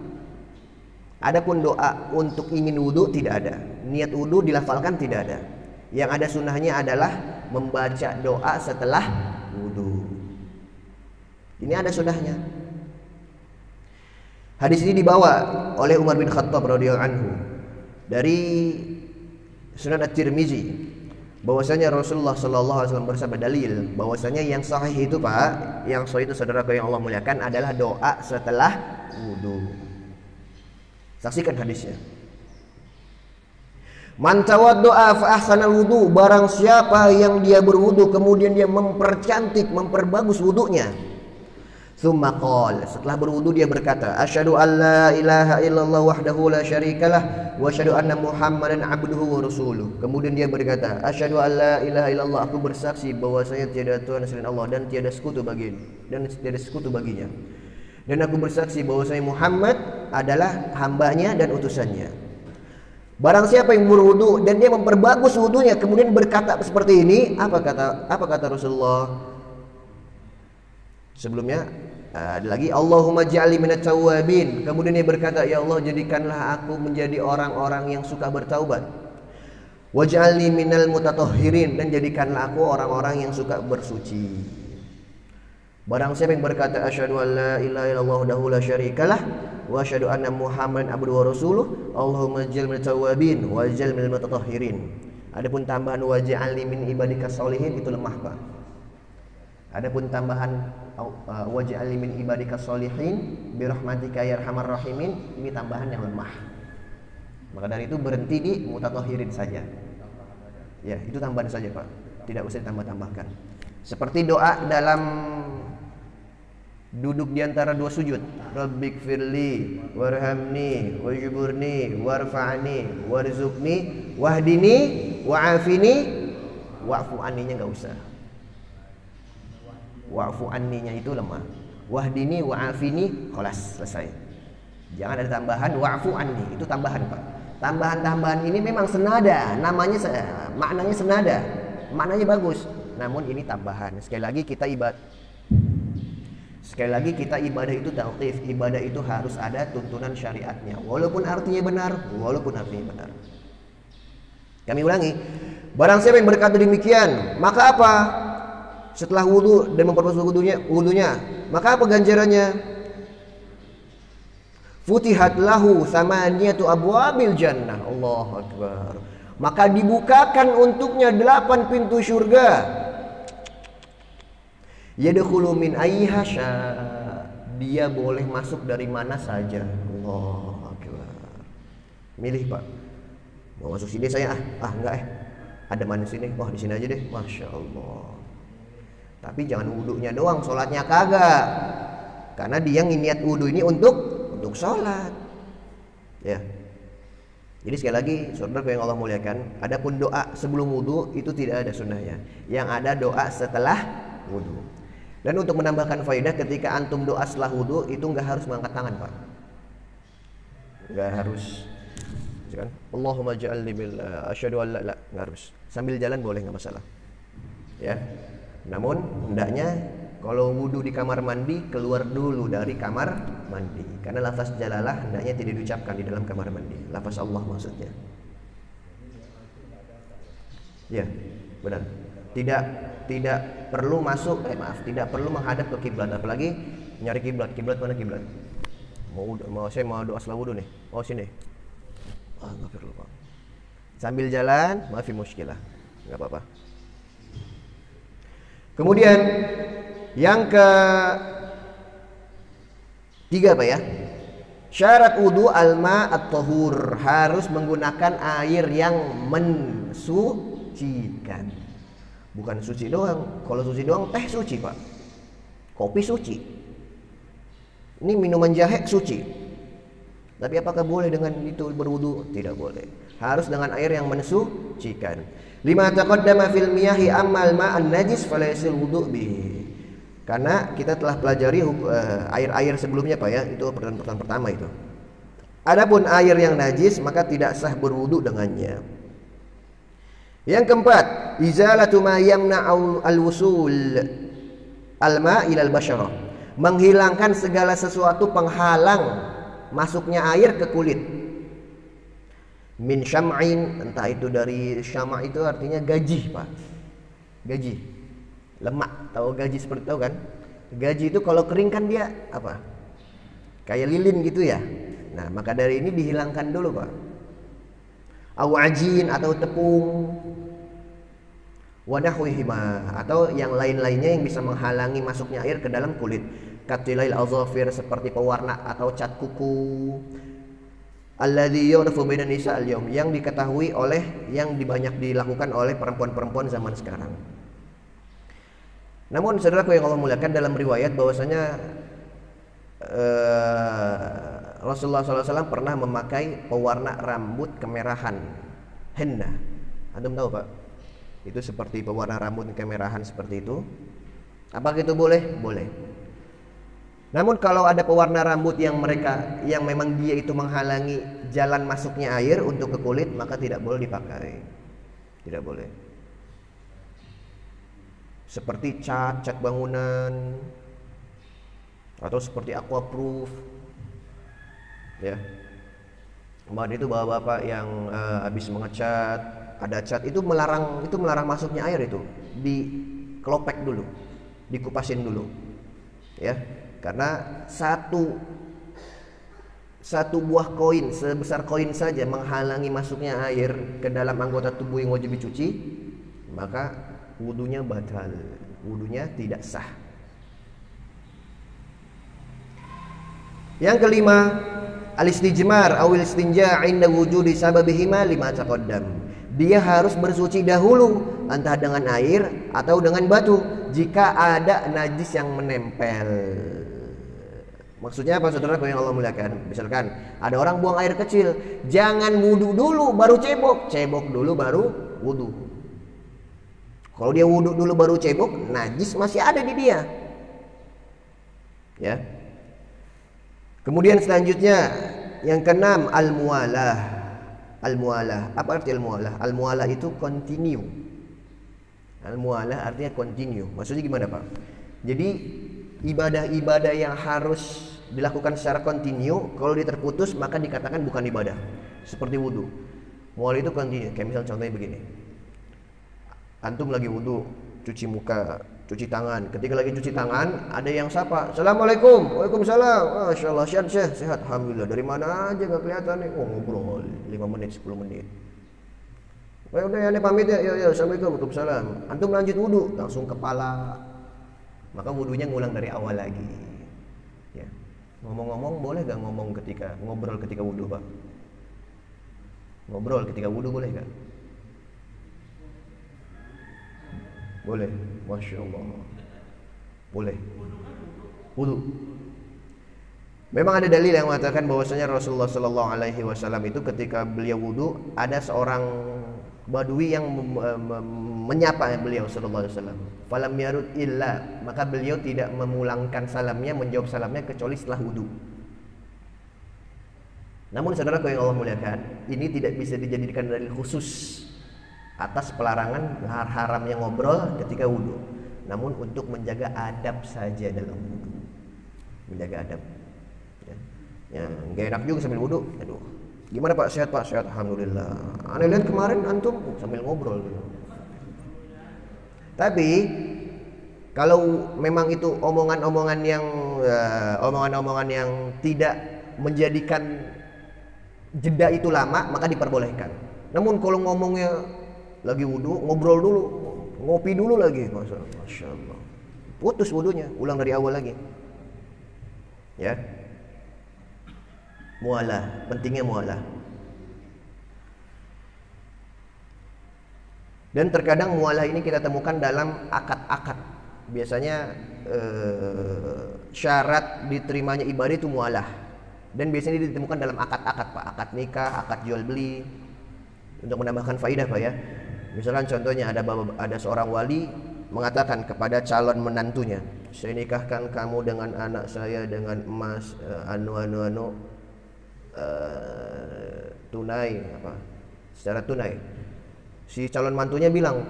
Adapun doa untuk ingin wudu tidak ada. Niat wudu dilafalkan tidak ada. Yang ada sunnahnya adalah membaca doa setelah wudu. Ini ada sunnahnya. Hadis ini dibawa oleh Umar bin Khattab radhiyallahu anhu dari Sunan At-Tirmizi bahwasanya Rasulullah sallallahu alaihi wasallam bersabda, dalil bahwasanya yang sahih itu, Pak, yang sahih itu saudaraku yang Allah muliakan adalah doa setelah wudu. Saksikan hadisnya. Man tawaddo'a fa ahsana wudu, barang siapa yang dia berwudu kemudian dia mempercantik, memperbagus wudunya. Tsumma qala, setelah berwudu dia berkata, asyhadu an la ilaha illallah wahdahu la syarikalah wa asyhadu anna muhammadan abduhu wa rasuluh. Kemudian dia berkata, asyhadu an la ilaha illallah, aku bersaksi bahwasanya tiada tuhan selain Allah dan tiada sekutu baginya. Dan aku bersaksi bahwasanya Muhammad adalah hambanya dan utusannya. Barang siapa yang berwudu dan dia memperbagus wudunya kemudian berkata seperti ini, apa kata Rasulullah? Sebelumnya ada lagi, Allahumma ja'alni minat tawwabin. Kemudian dia berkata, ya Allah jadikanlah aku menjadi orang-orang yang suka bertaubat. Waj'alni minal mutatahhirin, dan jadikanlah aku orang-orang yang suka bersuci. Barang siapa yang berkata asyhadu an la ilaha illallah wahdahu la syarikalah wa asyhadu anna muhammadan abduhu wa rasuluh, Allahumma ja'alni minat tawwabin waj'alni minal mutatahhirin. Adapun tambahan waj'alni min ibadikas sholihin itu lemah, Pak. Adapun tambahan waj'alni min ibadikas sholihin birahmatika ya arhamar rahimin, ini tambahan yang lemah. Maka dari itu berhenti di mutatahhirin saja. Ya, itu tambahan saja, Pak. Tidak usah ditambah-tambahkan. Seperti doa dalam duduk di antara dua sujud, Rabbighfirli warhamni wajburni warfa'ni warzuqni wahdini wa'afini. Wa'fu anninya enggak usah. Wa'fu anninya itu lemah. Wahdini wa'afini, khalas, selesai. Jangan ada tambahan wa'fu anni, itu tambahan, Pak. Tambahan-tambahan ini memang senada, maknanya senada, maknanya bagus. Namun ini tambahan. Sekali lagi kita ibadah itu tauqif. Ibadah itu harus ada tuntunan syariatnya, walaupun artinya benar. Kami ulangi, barang siapa yang berkata demikian, maka apa? Setelah wudu dan memperbagus wudunya, maka apa ganjarannya? Futihat lahu samaniyatu abwabil jannah. Allahu akbar. Maka dibukakan untuknya 8 pintu surga. Yadkhulu min ayyiha syaa, dia boleh masuk dari mana saja. Allahu akbar. Milih Pak. Mau masuk sini saya enggak ada mana sini. Wah di sini aja deh. Masya Allah. Tapi jangan wudhunya doang, sholatnya kagak. Karena dia niat wudhu ini untuk sholat. Ya. Jadi sekali lagi, saudara yang Allah muliakan, adapun doa sebelum wudhu itu tidak ada sunnahnya. Yang ada doa setelah wudhu. Dan untuk menambahkan faedah, ketika antum doa setelah wudhu itu nggak harus mengangkat tangan Pak. Nggak harus. Kan? Allahumma ja'alni bil asyhadu an la, nggak harus. Sambil jalan boleh, nggak masalah. Ya. Namun hendaknya kalau wudhu di kamar mandi, keluar dulu dari kamar mandi. Karena lafaz jalalah hendaknya tidak diucapkan di dalam kamar mandi. Lafaz Allah maksudnya. Ya, benar. Tidak perlu masuk, tidak perlu menghadap ke kiblat, apalagi nyari kiblat. Kiblat mana kiblat? Saya mau doa setelah wudhu nih. Oh sini. Nggak perlu Pak. Sambil jalan, maafi muskilah. Nggak apa-apa. Kemudian yang ketiga Pak ya, syarat wudu alma at-tahur, harus menggunakan air yang mensucikan. Bukan suci doang. Kalau suci doang teh suci Pak, kopi suci, ini minuman jahe suci. Tapi apakah boleh dengan itu berwudu? Tidak boleh. Harus dengan air yang mensucikan. Lima taqaddama fil miyahi ammal ma'an najis fala yasil wudu bihi. Karena kita telah pelajari air-air sebelumnya Pak ya, itu pertanyaan pertama itu. Adapun air yang najis maka tidak sah berwudu dengannya. Yang keempat, izalatu ma yamna'u al-wusul al-ma' ila al-basharah. Menghilangkan segala sesuatu penghalang masuknya air ke kulit. Min syam'in, entah itu dari syama' itu artinya gaji Pak. Gaji. Lemak, tahu gaji seperti tahu kan? Gaji itu kalau kering kan dia apa? Kayak lilin gitu ya. Nah, maka dari ini dihilangkan dulu Pak. Au ajin atau tepung. Wa nahwihima, atau yang lain-lainnya yang bisa menghalangi masuknya air ke dalam kulit. Katilail azafir, seperti pewarna atau cat kuku. Alladzi yu'rafu bainan nisa al-yawm, yang diketahui oleh yang banyak dilakukan oleh perempuan-perempuan zaman sekarang. Namun saudaraku yang Allah muliakan, dalam riwayat bahwasanya Rasulullah SAW pernah memakai pewarna rambut kemerahan, henna. Antum tahu Pak? Itu seperti pewarna rambut kemerahan seperti itu. Apakah itu boleh? Boleh. Namun kalau ada pewarna rambut yang memang dia itu menghalangi jalan masuknya air untuk ke kulit, maka tidak boleh dipakai. Tidak boleh. Seperti cat bangunan, atau seperti aquaproof. Ya. Kemarin itu bapak-bapak yang habis mengecat, ada cat itu melarang masuknya air itu, dikelopek dulu, dikupasin dulu. Ya. Karena satu buah koin sebesar koin saja menghalangi masuknya air ke dalam anggota tubuh yang wajib dicuci, maka wudunya batal, wudunya tidak sah. Yang kelima, al-istijmar awil istinja' inda wujudi sababihima lima taqaddam. Dia harus bersuci dahulu, entah dengan air atau dengan batu, jika ada najis yang menempel. Maksudnya apa saudara yang Allah muliakan? Misalkan ada orang buang air kecil, jangan wudu dulu baru cebok, cebok dulu baru wudu. Kalau dia wudu dulu baru cebok, najis masih ada di dia. Ya. Kemudian selanjutnya yang keenam, al-mualah. Al-mualah. Apa arti al-mualah? Al-mualah itu continue. Al-mualah artinya continue. Maksudnya gimana Pak? Jadi ibadah-ibadah yang harus dilakukan secara continue, kalau dia terputus maka dikatakan bukan ibadah. Seperti wudu. Mualah itu continue. Kayak misal contohnya begini. Antum lagi wudu, cuci muka, cuci tangan. Ketika lagi cuci tangan, ada yang sapa, "Assalamualaikum." "Waalaikumsalam." "Masya Allah, sehat, alhamdulillah." "Dari mana aja gak kelihatan nih?" Oh, ngobrol 5 menit, 10 menit. Udah ya, pamit ya. Ya, Assalamualaikum. Waalaikumsalam. Antum lanjut wudu, langsung kepala. Maka wudunya ngulang dari awal lagi. Ya. Ngomong-ngomong, boleh gak ngomong ketika ngobrol ketika wudu, Pak? Ngobrol ketika wudu boleh nggak? Boleh, masya Allah. Boleh. Wudu. Memang ada dalil yang mengatakan bahwasanya Rasulullah Sallallahu Alaihi Wasallam itu ketika beliau wudu ada seorang badui yang menyapa beliau Sallallahu Alaihi Wasallam. Falam yarud illa, maka beliau tidak memulangkan salamnya, menjawab salamnya kecuali setelah wudu. Namun saudaraku yang Allah muliakan, ini tidak bisa dijadikan dalil khusus atas pelarangan haramnya ngobrol ketika wudu. Namun untuk menjaga adab saja dalam wudu, menjaga adab. Ya, nggak enak juga sambil wudu. Aduh, gimana Pak? Sehat Pak? Sehat, alhamdulillah. Aneh lihat kemarin antum sambil ngobrol gitu. Tapi kalau memang itu omongan-omongan yang tidak menjadikan jeda itu lama, maka diperbolehkan. Namun kalau ngomongnya lagi wudu, ngobrol dulu, ngopi dulu lagi, masya Allah, putus wudunya, ulang dari awal lagi. Ya, mualah, pentingnya mualah. Dan terkadang mualah ini kita temukan dalam akad-akad. Biasanya syarat diterimanya ibadah itu mualah. Dan biasanya ditemukan dalam akad-akad Pak, akad nikah, akad jual beli. Untuk menambahkan faidah Pak ya. Misalkan contohnya ada seorang wali mengatakan kepada calon menantunya, saya nikahkan kamu dengan anak saya dengan emas tunai secara tunai. Si calon mantunya bilang,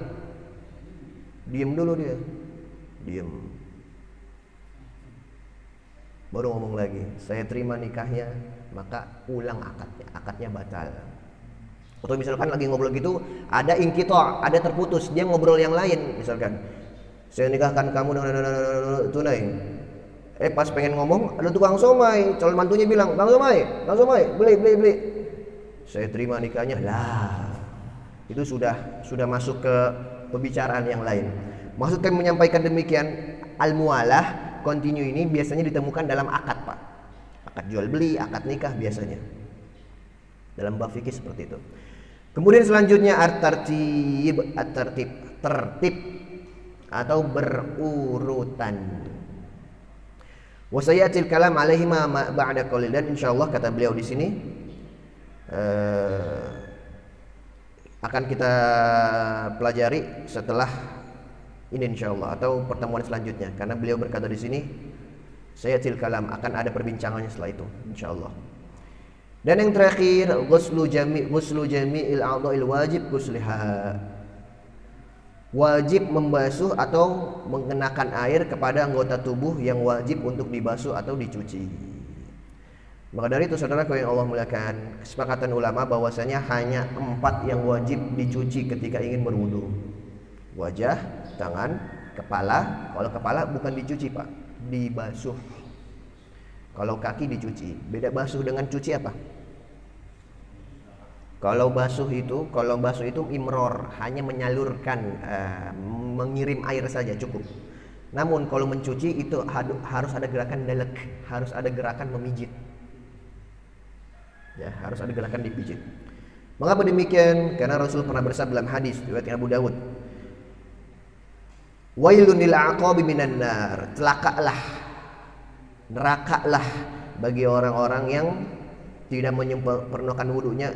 diem dulu dia, diem. Baru ngomong lagi, saya terima nikahnya, maka ulang akadnya batal. Atau misalkan lagi ngobrol gitu, ada inqita', ada terputus, dia ngobrol yang lain, misalkan saya nikahkan kamu dengan tunai. Pas pengen ngomong, ada tukang somai, calon mantunya bilang, Bang somai, beli. Saya terima nikahnya, lah. Itu sudah masuk ke pembicaraan yang lain. Maksud kami menyampaikan demikian, al-mualah continue ini biasanya ditemukan dalam akad Pak, akad jual beli, akad nikah biasanya dalam bab fikih seperti itu. Kemudian selanjutnya tertib atau berurutan. Wasayatil kalam alaihi ma ba'da qaulil, dan insyaallah kata beliau di sini akan kita pelajari setelah ini insyaallah atau pertemuan selanjutnya, karena beliau berkata di sini sayatil kalam, akan ada perbincangannya setelah itu insyaallah. Dan yang terakhir, ghuslu jami'il a'dha'il wajib ghusliha, wajib membasuh atau mengenakan air kepada anggota tubuh yang wajib untuk dibasuh atau dicuci. Maka dari itu saudaraku yang Allah muliakan, kesepakatan ulama bahwasanya hanya 4 yang wajib dicuci ketika ingin berwudu. Wajah, tangan, kepala. Kalau kepala bukan dicuci Pak, dibasuh. Kalau kaki dicuci. Beda basuh dengan cuci apa? Kalau basuh itu imror, hanya menyalurkan, mengirim air saja cukup. Namun kalau mencuci itu harus ada gerakan dalek, harus ada gerakan memijit. Ya, harus ada gerakan dipijit. Mengapa demikian? Karena Rasul pernah bersabda dalam hadis riwayat Abu Dawud, wailun lil aqabi minan nar, celakalah, nerakalah bagi orang-orang yang tidak menyempurnakan wudunya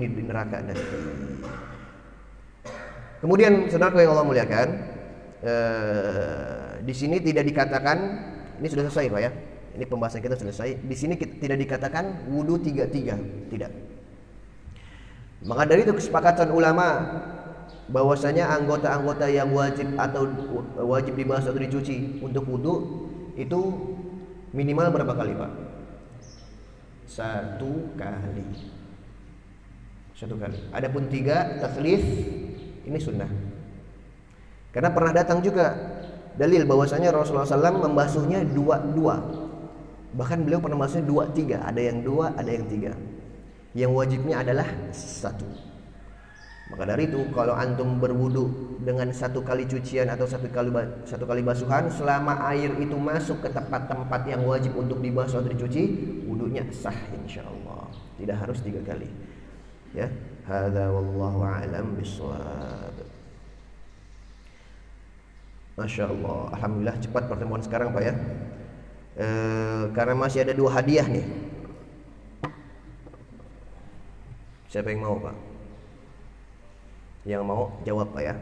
di neraka nanti. Kemudian saudaraku yang Allah muliakan, di sini tidak dikatakan, ini sudah selesai Pak ya. Ini pembahasan kita selesai. Di sini tidak dikatakan wudu 3-3, tidak. Maka dari itu kesepakatan ulama bahwasanya anggota-anggota yang wajib dibasuh atau dicuci untuk wudu itu minimal berapa kali Pak? 1 kali. 1 kali. Adapun 3 taslif ini sunnah. Karena pernah datang juga dalil bahwasanya Rasulullah SAW membasuhnya 2-2. Bahkan beliau pernah membasuhnya 2-3. Ada yang 2, ada yang 3. Yang wajibnya adalah 1. Maka dari itu kalau antum berwudu dengan 1 kali cucian atau 1 kali basuhan, selama air itu masuk ke tempat-tempat yang wajib untuk dibasuh atau dicuci, wudunya sah insyaallah. Tidak harus 3 kali. Ya, hadza wallahu a'lam bishawab. Masya Allah, alhamdulillah cepat pertemuan sekarang Pak ya. Karena masih ada 2 hadiah nih. Siapa yang mau Pak? Yang mau jawab Pak ya.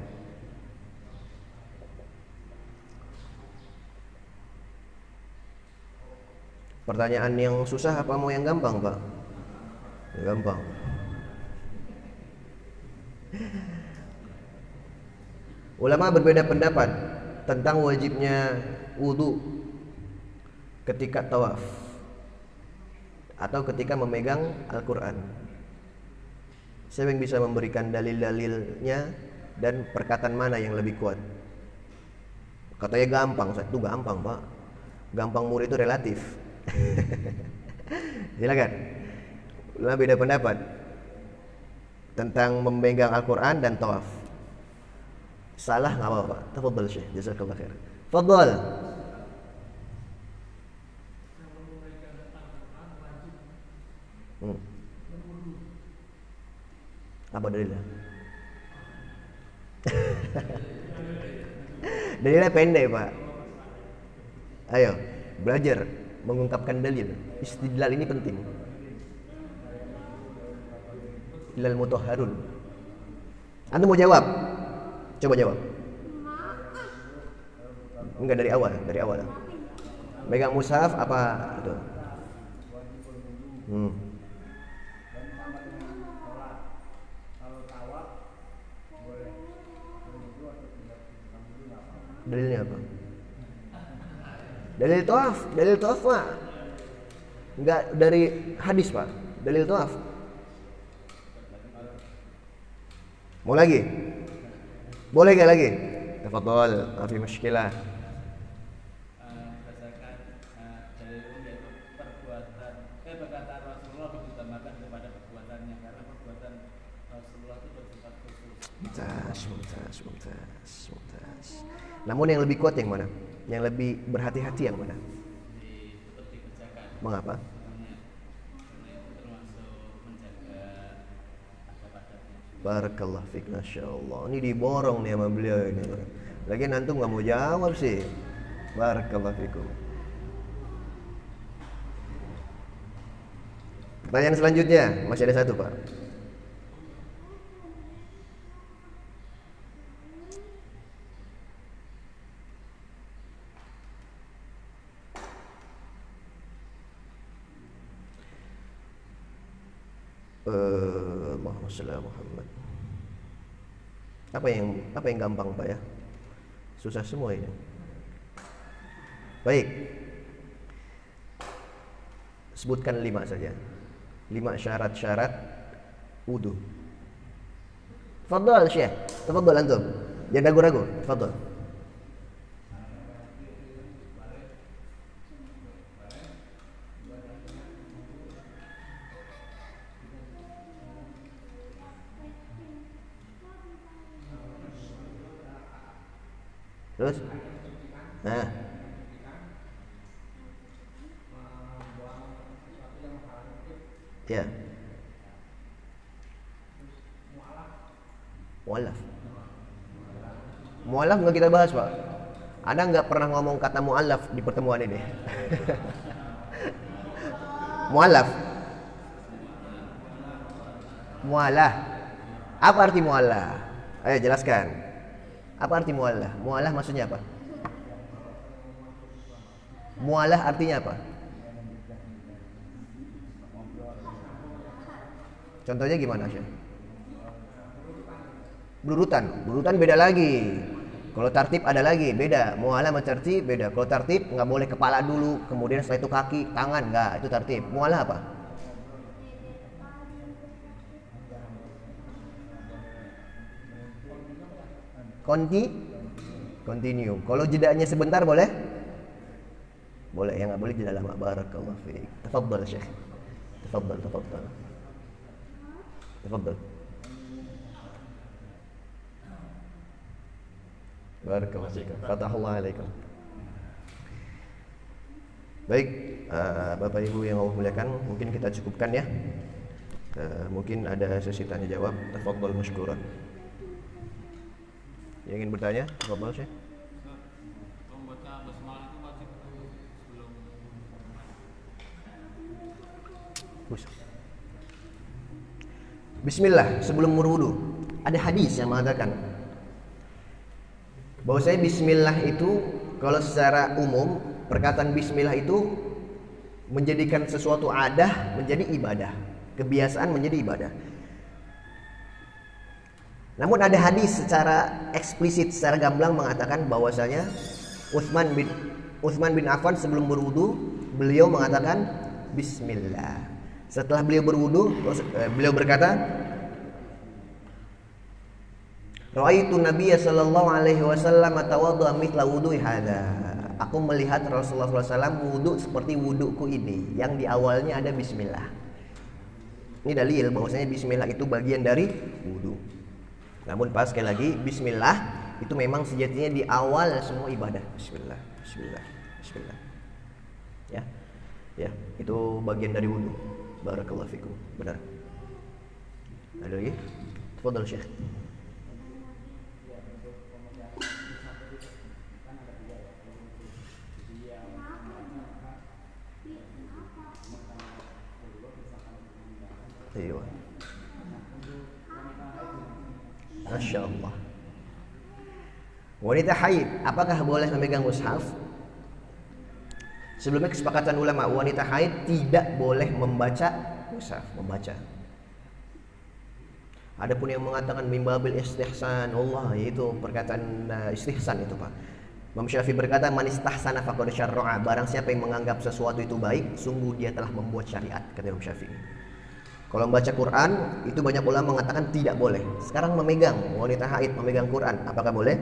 Pertanyaan yang susah apa mau yang gampang Pak? Yang gampang. Ulama berbeda pendapat tentang wajibnya wudu ketika tawaf atau ketika memegang Al-Quran. Siapa yang bisa memberikan dalil-dalilnya dan perkataan mana yang lebih kuat? Katanya gampang, itu gampang Pak. Gampang murid itu relatif. Silakan. Ulama beda pendapat tentang memegang Al-Quran dan tawaf. Salah nggak apa-apa. Tafadhal Syekh, jazakallah khair. Fadhal. Apa dalilnya? Dalilnya pendek Pak. Ayo belajar mengungkapkan dalil. Istidlal ini penting. Ilal mutahharun. Anda mau jawab? Coba jawab. Enggak dari awal, dari awal. Megang mushaf apa itu? Dalilnya apa? Dalil tawaf Pak. Enggak dari hadis Pak. Dalil tawaf. Mau lagi? Boleh gak lagi? Tafadhal, mafi mushkilah. Berdasarkan dalil yaitu perkataan Rasulullah diutamakan kepada perbuatannya karena perbuatan Rasulullah itu bersifat khusus. Mumtaz. Namun yang lebih kuat yang mana? Yang lebih berhati-hati yang mana? Tetap dikerjakan. Mengapa? Karena itu termasuk menjaga adab-adabnya. Barakallah fiik, Masya Allah. Ini diborong nih sama beliau ini. Lagian antum gak mau jawab sih. Barakallah fiikum. Pertanyaan selanjutnya, masih ada 1 Pak. Allahumma shalli ala Muhammad. Apa yang gampang Pak ya? Susah semua ini. Baik. Sebutkan 5 saja. 5 syarat-syarat wudu. Fadhal Syekh. Tafadhal antum. Jangan ragu-ragu. Tafadhal. Terus? Nah. Ya. Mu'alaf. Mu'alaf nggak kita bahas Pak. Anda nggak pernah ngomong kata mu'alaf di pertemuan ini. Mu'alaf. Mu'alah. Apa arti mu'alah? Ayo jelaskan. Apa arti mu'alah? Mu'alah maksudnya apa? Mu'alah artinya apa? Contohnya gimana Syekh? Berurutan beda lagi. Kalau tartib ada lagi, beda. Mu'alah sama tertib beda. Kalau tartib nggak boleh kepala dulu, kemudian setelah itu kaki, tangan, nggak. Itu tartib. Mu'alah apa? Continue. Kalau jedanya sebentar boleh? Boleh. Yang nggak boleh jeda lama. Barakallahu fiik. Tafadhal Syekh. Tafadhal. Barakallahu fiik. Fatahullah alaikum. Baik, Bapak Ibu yang Allah muliakan, mungkin kita cukupkan ya. Mungkin ada sesi tanya jawab. Tafadhol masykuran. Yang ingin bertanya, tafadhol Syekh. Membaca basmalah itu wajib sebelum Bismillah sebelum berwudu. Ada hadis yang mengatakan bahwasanya bismillah itu kalau secara umum perkataan bismillah itu menjadikan sesuatu adah menjadi ibadah, kebiasaan menjadi ibadah. Namun ada hadis secara eksplisit, secara gamblang mengatakan bahwasanya Utsman bin Affan sebelum berwudu beliau mengatakan bismillah. Setelah beliau berwudu, beliau berkata, "Ra'aitu Nabiyya sallallahu alaihi wasallam tawaddaa mithla wudu'i hadza." Aku melihat Rasulullah SAW wudu seperti wuduku ini, yang di awalnya ada bismillah. Ini dalil bahwasanya bismillah itu bagian dari wudu. Namun pas sekali lagi bismillah itu memang sejatinya di awal semua ibadah. Bismillah, bismillah, bismillah. Ya, itu bagian dari wudu. Barakallahu fikum. Benar. Ada lagi? Tafadhal Syekh. Iya. Masya Allah. Wanita haid, apakah boleh memegang mushaf? Sebelumnya kesepakatan ulama, wanita haid tidak boleh membaca mushaf, membaca. Adapun yang mengatakan mimbabil istihsan, Allah yaitu perkataan istihsan itu Pak. Imam Syafi'i berkata, man istahsana faqad syarra'a, barang siapa yang menganggap sesuatu itu baik, sungguh dia telah membuat syariat, kata Imam Syafi'i. Kalau membaca Quran, itu banyak ulama mengatakan tidak boleh. Sekarang memegang, wanita haid memegang Quran, apakah boleh?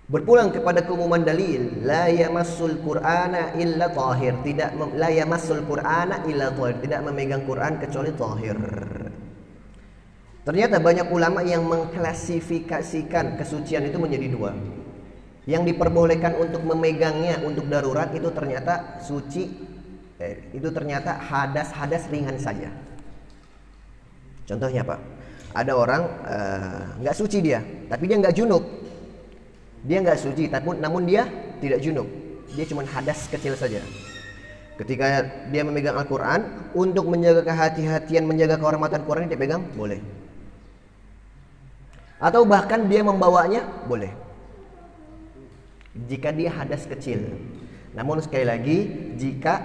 Berpulang kepada keumuman dalil, la yamassul Qur'ana illa tahir, la yamassul Qur'ana illa tahir, tidak memegang Quran kecuali tahir. Ternyata banyak ulama yang mengklasifikasikan kesucian itu menjadi dua. Yang diperbolehkan untuk memegangnya untuk darurat itu ternyata suci, itu ternyata hadas ringan saja. Contohnya Pak, ada orang nggak suci dia, tapi dia nggak junub. Dia nggak suci, namun dia tidak junub. Dia cuma hadas kecil saja. Ketika dia memegang Al-Quran, untuk menjaga kehati-hatian, menjaga kehormatan Quran, dia pegang, boleh. Atau bahkan dia membawanya, boleh. Jika dia hadas kecil. Namun sekali lagi, jika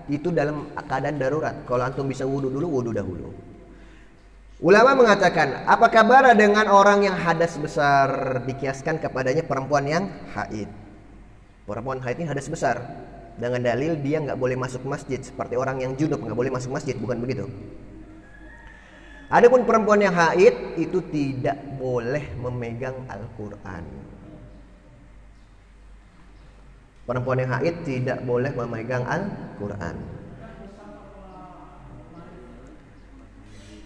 itu dalam keadaan darurat. Kalau antum bisa wudu dulu, wudu dahulu. Ulama mengatakan, apa kabar dengan orang yang hadas besar? Dikiaskan kepadanya perempuan yang haid. Perempuan haid ini hadas besar. Dengan dalil dia nggak boleh masuk masjid. Seperti orang yang junub nggak boleh masuk masjid, bukan begitu? Adapun perempuan yang haid itu tidak boleh memegang Al-Quran. Perempuan yang haid tidak boleh memegang Al-Quran.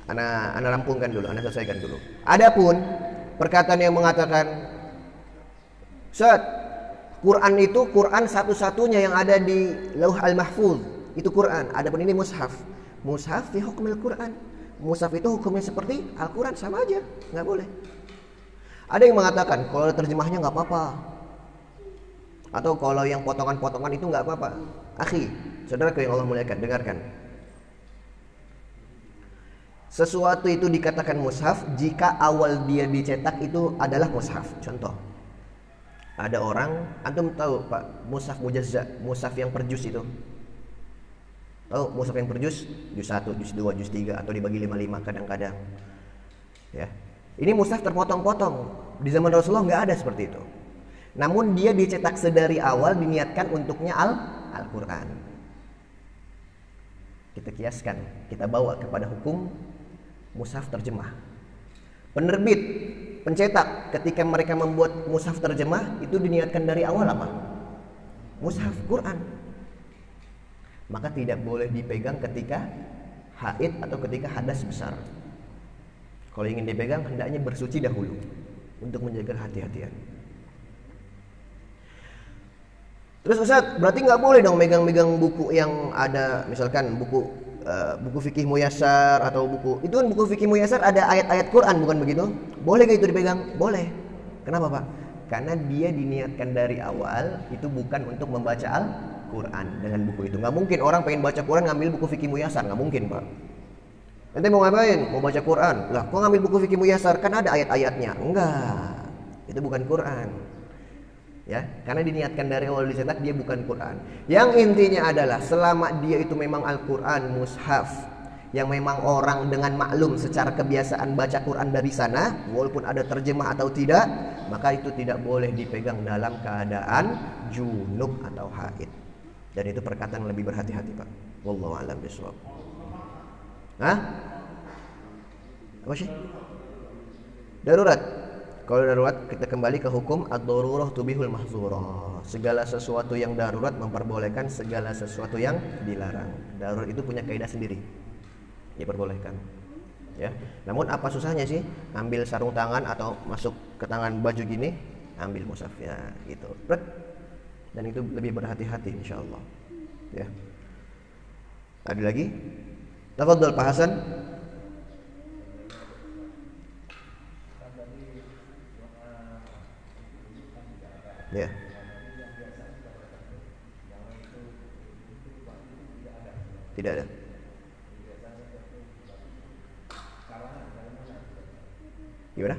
Ana rampungkan dulu, ana selesaikan dulu. Adapun perkataan yang mengatakan, Ustaz, Quran itu Quran satu-satunya yang ada di Lauh Al-Mahfuz, itu Quran. Adapun ini mushaf. Mushaf fi hukmil Quran. Mushaf itu hukumnya seperti Al-Quran, sama aja, nggak boleh. Ada yang mengatakan kalau terjemahnya nggak apa-apa, atau kalau yang potongan-potongan itu nggak apa-apa. Akhi, saudaraku yang Allah muliakan, dengarkan. Sesuatu itu dikatakan mushaf jika awal dia dicetak itu adalah mushaf. Contoh, ada orang, antum tahu Pak, mushaf mujazza, mushaf yang per juz itu. Tahu mushaf yang per juz? Juz 1, juz 2, juz 3, atau dibagi 5-5 kadang-kadang. Ya. Ini mushaf terpotong-potong. Di zaman Rasulullah nggak ada seperti itu. Namun dia dicetak sedari awal, diniatkan untuknya Al-Quran. Kita kiaskan, kita bawa kepada hukum mushaf terjemah. Penerbit, pencetak, ketika mereka membuat mushaf terjemah, itu diniatkan dari awal apa? Mushaf Quran. Maka tidak boleh dipegang ketika haid atau ketika hadas besar. Kalau ingin dipegang, hendaknya bersuci dahulu untuk menjaga kehati-hatian. Terus Ustaz, berarti nggak boleh dong megang-megang buku yang ada, misalkan buku fikih muyassar atau buku itu kan buku fikih muyassar ada ayat-ayat Quran, bukan begitu? Boleh nggak itu dipegang? Boleh. Kenapa Pak? Karena dia diniatkan dari awal itu bukan untuk membaca Al-Quran dengan buku itu. Nggak mungkin orang pengen baca Quran ngambil buku fikih muyassar, nggak mungkin Pak. Nanti mau ngapain? Mau baca Quran? Lah, kok ngambil buku fikih muyassar? Kan ada ayat-ayatnya. Enggak, itu bukan Quran. Ya, karena diniatkan dari awal dicetak dia bukan Quran. Yang intinya adalah selama dia itu memang Al-Quran mushaf yang memang orang dengan maklum secara kebiasaan baca Quran dari sana, walaupun ada terjemah atau tidak, maka itu tidak boleh dipegang dalam keadaan junub atau haid. Dan itu perkataan lebih berhati-hati Pak. Wallahu a'lam bishawab. Hah? Apa sih? Darurat. Kalau darurat kita kembali ke hukum ad-darurah tubihul mahdzurah. Segala sesuatu yang darurat memperbolehkan segala sesuatu yang dilarang. Darurat itu punya kaidah sendiri. Diperbolehkan. Ya. Namun apa susahnya sih? Ambil sarung tangan atau masuk ke tangan baju gini, ambil mushafnya gitu. Dan itu lebih berhati-hati insyaallah. Ya. Ada lagi? Tafadhol Pak Hasan. Ya. Tidak ada. Gimana?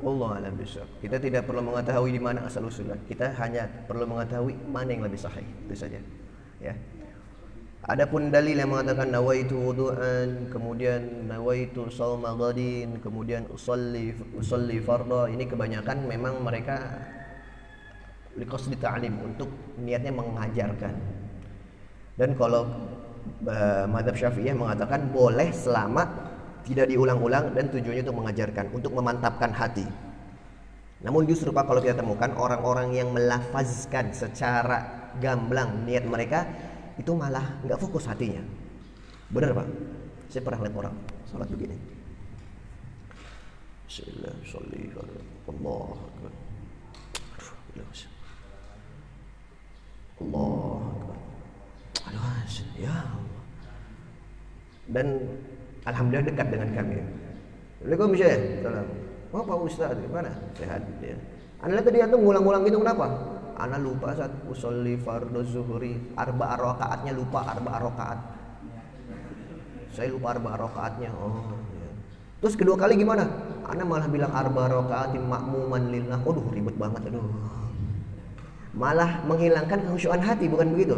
Wallahu a'lam bishawab. Kita tidak perlu mengetahui di mana asal usulnya. Kita hanya perlu mengetahui mana yang lebih sahih, itu saja. Ya. Adapun dalil yang mengatakan nawaitu wudu'an, kemudian nawaitu shauma ghadin, kemudian usolli fardha, ini kebanyakan memang mereka liqasdi ta'lim, untuk niatnya mengajarkan. Dan kalau mazhab Syafi'iyah mengatakan boleh selama tidak diulang-ulang dan tujuannya untuk mengajarkan, untuk memantapkan hati. Namun justru Pak, kalau kita temukan orang-orang yang melafazkan secara gamblang niat mereka, itu malah nggak fokus hatinya. Benar Pak? Saya pernah lihat orang salat begini. Allah Akbar. Allah Akbar. Ya Allah. Dan alhamdulillah dekat dengan kami. Assalamualaikum Syekh. Salam. Oh Pak Ustaz, gimana? Sehat ya. Anda lihat tadi antum ngulang-ngulang gitu kenapa? Ana lupa saat usolli fardhu zuhri, arba'a rakaatnya lupa arba'a rakaat. Saya lupa arba'a rakaatnya. Oh, ya. Terus kedua kali gimana? Ana malah bilang arba'a rakaatin ma'muman lillah. Aduh, ribet banget aduh. Malah menghilangkan kekhusyuan hati, bukan begitu?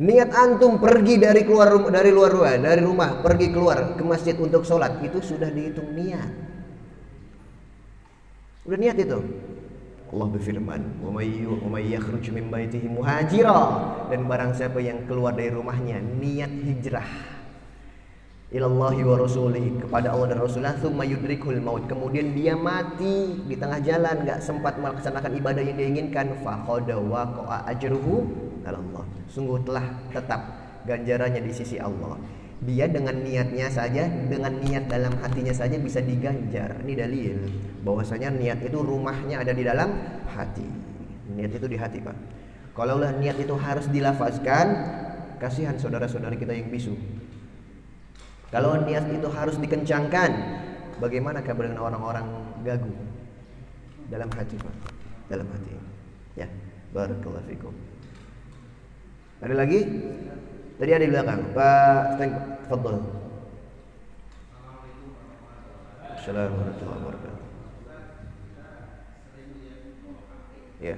Niat antum pergi dari rumah, pergi keluar ke masjid untuk sholat, itu sudah dihitung niat. Udah niat itu. Allah berfirman, "Wa may yakhruj min baitihi muhajira," dan barang siapa yang keluar dari rumahnya niat hijrah ilallahi wa rasulihi, kepada Allah dan Rasulullah, tsumma yudrikul maut, kemudian dia mati di tengah jalan, enggak sempat melaksanakan ibadah yang dia inginkan, faqad waqa'a ajruhu Allah, sungguh telah tetap ganjarannya di sisi Allah. Dia dengan niatnya saja, dengan niat dalam hatinya saja bisa diganjar. Ini dalil bahwasanya niat itu rumahnya ada di dalam hati. Niat itu di hati Pak. Kalaulah niat itu harus dilafazkan, kasihan saudara-saudara kita yang bisu. Kalau niat itu harus dikencangkan, bagaimana kabar dengan orang-orang gagu dalam hati Pak? Dalam hati. Ya, barakallahu fikum. Ada lagi? Tadi ada di belakang. Pak, tafadhol. Assalamualaikum warahmatullahi wabarakatuh. Ya.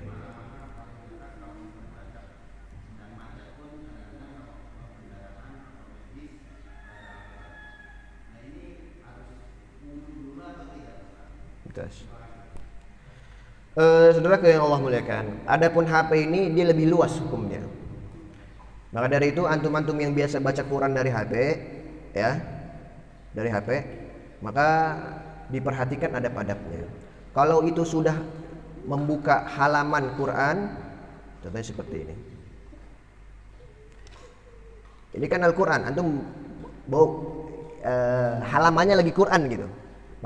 Saudara yang Allah muliakan, adapun HP ini dia lebih luas hukumnya. Maka dari itu antum-antum yang biasa baca Quran dari HP, ya, dari HP, maka diperhatikan adab-adabnya. Kalau itu sudah membuka halaman Quran, contohnya seperti ini. Ini kan Al-Quran, antum bawa halamannya lagi Quran gitu.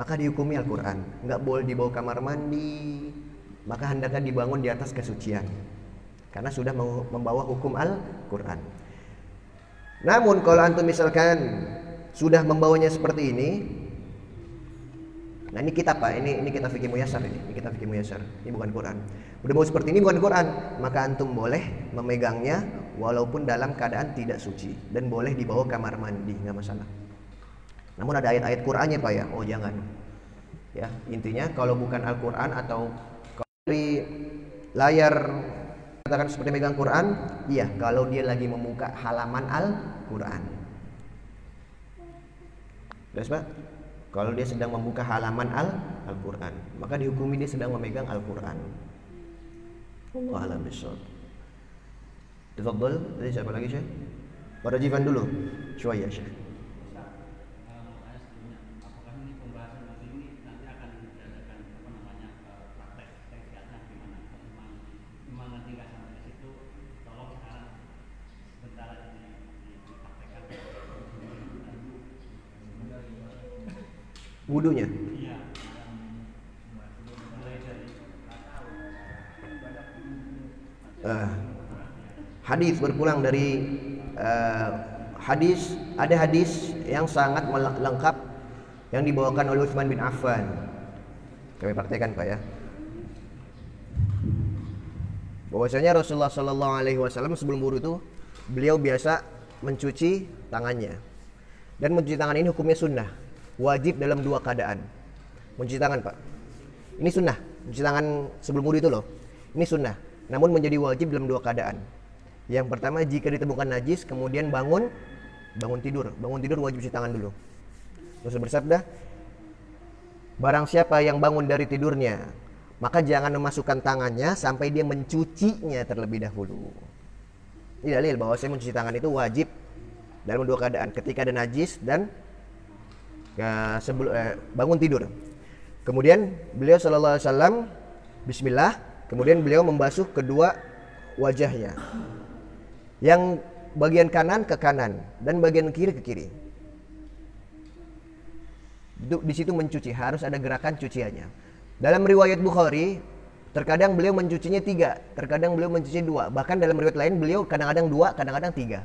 maka dihukumi Al-Quran. Nggak boleh dibawa kamar mandi, maka hendaknya dibangun di atas kesucian, karena sudah membawa hukum Al-Quran. Namun kalau antum misalkan sudah membawanya seperti ini, nah ini kitab Pak, ini kitab fikih muyasar, ini kitab fikih muyasar, ini bukan Quran. Udah mau seperti ini bukan Quran, maka antum boleh memegangnya walaupun dalam keadaan tidak suci, dan boleh dibawa kamar mandi, nggak masalah. Namun ada ayat-ayat Qur'annya Pak ya, oh jangan. Ya, intinya kalau bukan Al-Quran atau dari layar katakan seperti megang Quran, iya kalau dia lagi membuka halaman Al-Quran. Jelas Pak? Kalau dia sedang membuka halaman Al-Quran, maka dihukumi dia sedang memegang Al-Quran. Wallahu a'lam bishawab. Tafadhal, tadi siapa lagi Syekh? Pada Jivan dulu. Syuaya Syekh. Wudunya. Hadis berpulang dari hadis, ada hadis yang sangat lengkap yang dibawakan oleh Utsman bin Affan. Kami praktekkan Pak ya. Bahwasanya Rasulullah Shallallahu Alaihi Wasallam sebelum wudu itu beliau biasa mencuci tangannya, dan mencuci tangan ini hukumnya sunnah, wajib dalam dua keadaan. Mencuci tangan Pak, ini sunnah. Mencuci tangan sebelum wudu itu loh, ini sunnah. Namun menjadi wajib dalam dua keadaan. Yang pertama jika ditemukan najis kemudian bangun tidur wajib cuci tangan dulu. Rasul bersabda, barang siapa yang bangun dari tidurnya, maka jangan memasukkan tangannya sampai dia mencucinya terlebih dahulu. Ini dalil bahwa saya mencuci tangan itu wajib dalam dua keadaan, ketika ada najis dan sebelum bangun tidur. Kemudian beliau sallallahu alaihi wasallam bismillah, kemudian beliau membasuh kedua wajahnya. Yang bagian kanan ke kanan dan bagian kiri ke kiri. Di situ mencuci, harus ada gerakan cuciannya. Dalam riwayat Bukhari, terkadang beliau mencucinya 3, terkadang beliau mencuci 2. Bahkan dalam riwayat lain beliau kadang-kadang 2, kadang-kadang 3.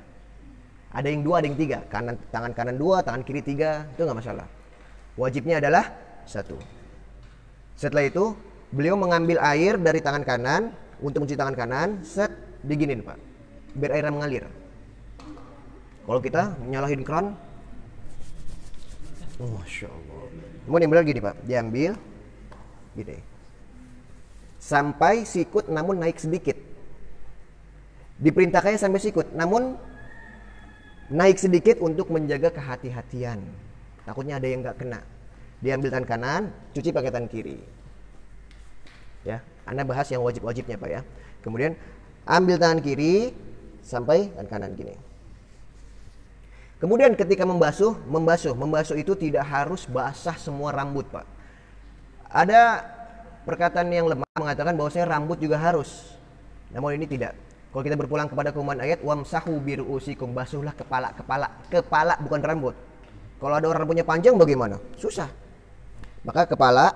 Ada yang 2, ada yang 3. Tangan kanan 2, tangan kiri 3, itu nggak masalah. Wajibnya adalah 1. Setelah itu, beliau mengambil air dari tangan kanan untuk mencuci tangan kanan, diginin Pak, biar airnya mengalir. Kalau kita nyalahin keran, Masya Allah. Kemudian benar gini Pak, diambil gini sampai sikut, namun naik sedikit. Diperintahkannya sampai sikut, namun naik sedikit untuk menjaga kehati-hatian. Takutnya ada yang nggak kena. Diambil tangan kanan, cuci pakai tangan kiri. Ya, Anda bahas yang wajib-wajibnya Pak ya. Kemudian ambil tangan kiri sampai tangan kanan gini. Kemudian ketika membasuh itu tidak harus basah semua rambut Pak. Ada perkataan yang lemah mengatakan bahwasanya rambut juga harus. Namun ini tidak. Kalau kita berpulang kepada keumuman ayat, wamsahu biruusikum, basuhlah kepala bukan rambut. Kalau ada orang rambutnya panjang bagaimana? Susah. Maka kepala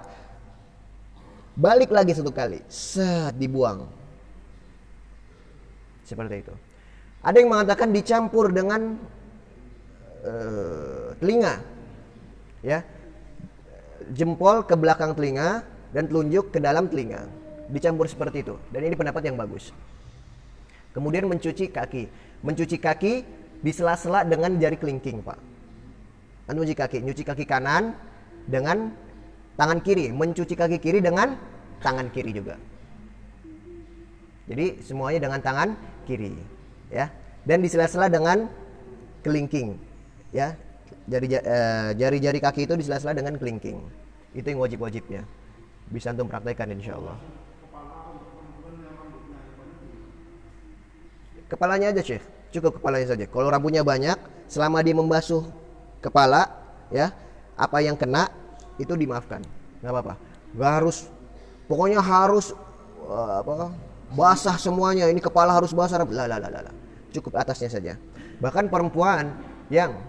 balik lagi 1 kali, dibuang. Seperti itu. Ada yang mengatakan dicampur dengan telinga, ya, jempol ke belakang telinga dan telunjuk ke dalam telinga, dicampur seperti itu. Dan ini pendapat yang bagus. Kemudian mencuci kaki di sela-sela dengan jari kelingking Pak. Nyuci kaki kanan dengan tangan kiri, mencuci kaki kiri dengan tangan kiri juga. Jadi semuanya dengan tangan kiri, ya. Dan di sela-sela dengan kelingking. Ya, jari-jari kaki itu di sela-sela dengan kelingking. Itu yang wajib-wajibnya. Bisa antum praktekkan insyaallah. Kepalanya aja Syekh, cukup kepalanya saja. Kalau rambutnya banyak, selama dia membasuh kepala, ya, apa yang kena itu dimaafkan, nggak apa-apa. Nggak harus, pokoknya harus basah semuanya. Ini kepala harus basah. Lah. Cukup atasnya saja. Bahkan perempuan yang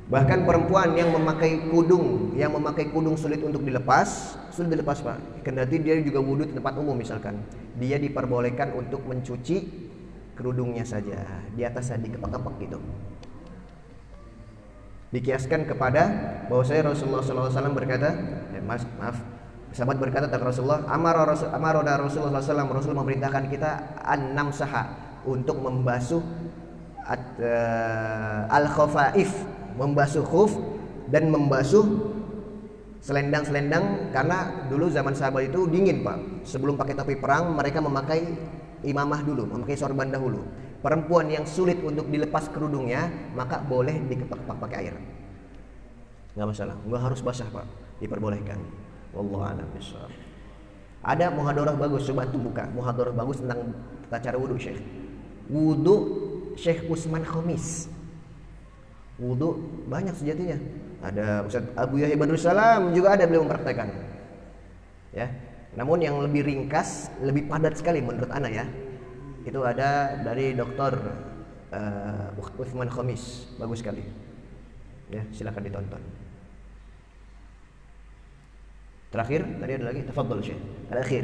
Bahkan perempuan yang memakai kudung sulit untuk dilepas, sulit dilepas Pak. Kendati dia juga wudhu di tempat umum misalkan, dia diperbolehkan untuk mencuci kerudungnya saja, di atasnya dikepak-kepak gitu. Dikiaskan kepada bahwasanya Rasulullah SAW berkata, sahabat berkata tentang Rasulullah, Rasulullah SAW, Rasul memerintahkan kita an-namsaha, untuk membasuh al-khafaif, membasuh khuf dan membasuh selendang-selendang, karena dulu zaman sahabat itu dingin Pak. Sebelum pakai topi perang, mereka memakai imamah dulu, memakai sorban dahulu. Perempuan yang sulit untuk dilepas kerudungnya, maka boleh dikepak-kepak pakai air, nggak masalah, nggak harus basah Pak, diperbolehkan. Wallahu a'lam bishawab. Ada muhadharah bagus, coba tuh buka muhadharah bagus tentang tata cara wudhu Syekh. Wudhu Syekh Usman Khamis. Wudhu banyak sejatinya. Ada Ustaz Abu Yahya Badrus Salam juga ada, beliau mempraktekkan. Ya. Namun yang lebih ringkas, lebih padat sekali menurut ana ya. Itu ada dari Dr. Usman Khamis, bagus sekali. Ya, silakan ditonton. Terakhir tadi ada lagi, tafadhol Syekh. Terakhir.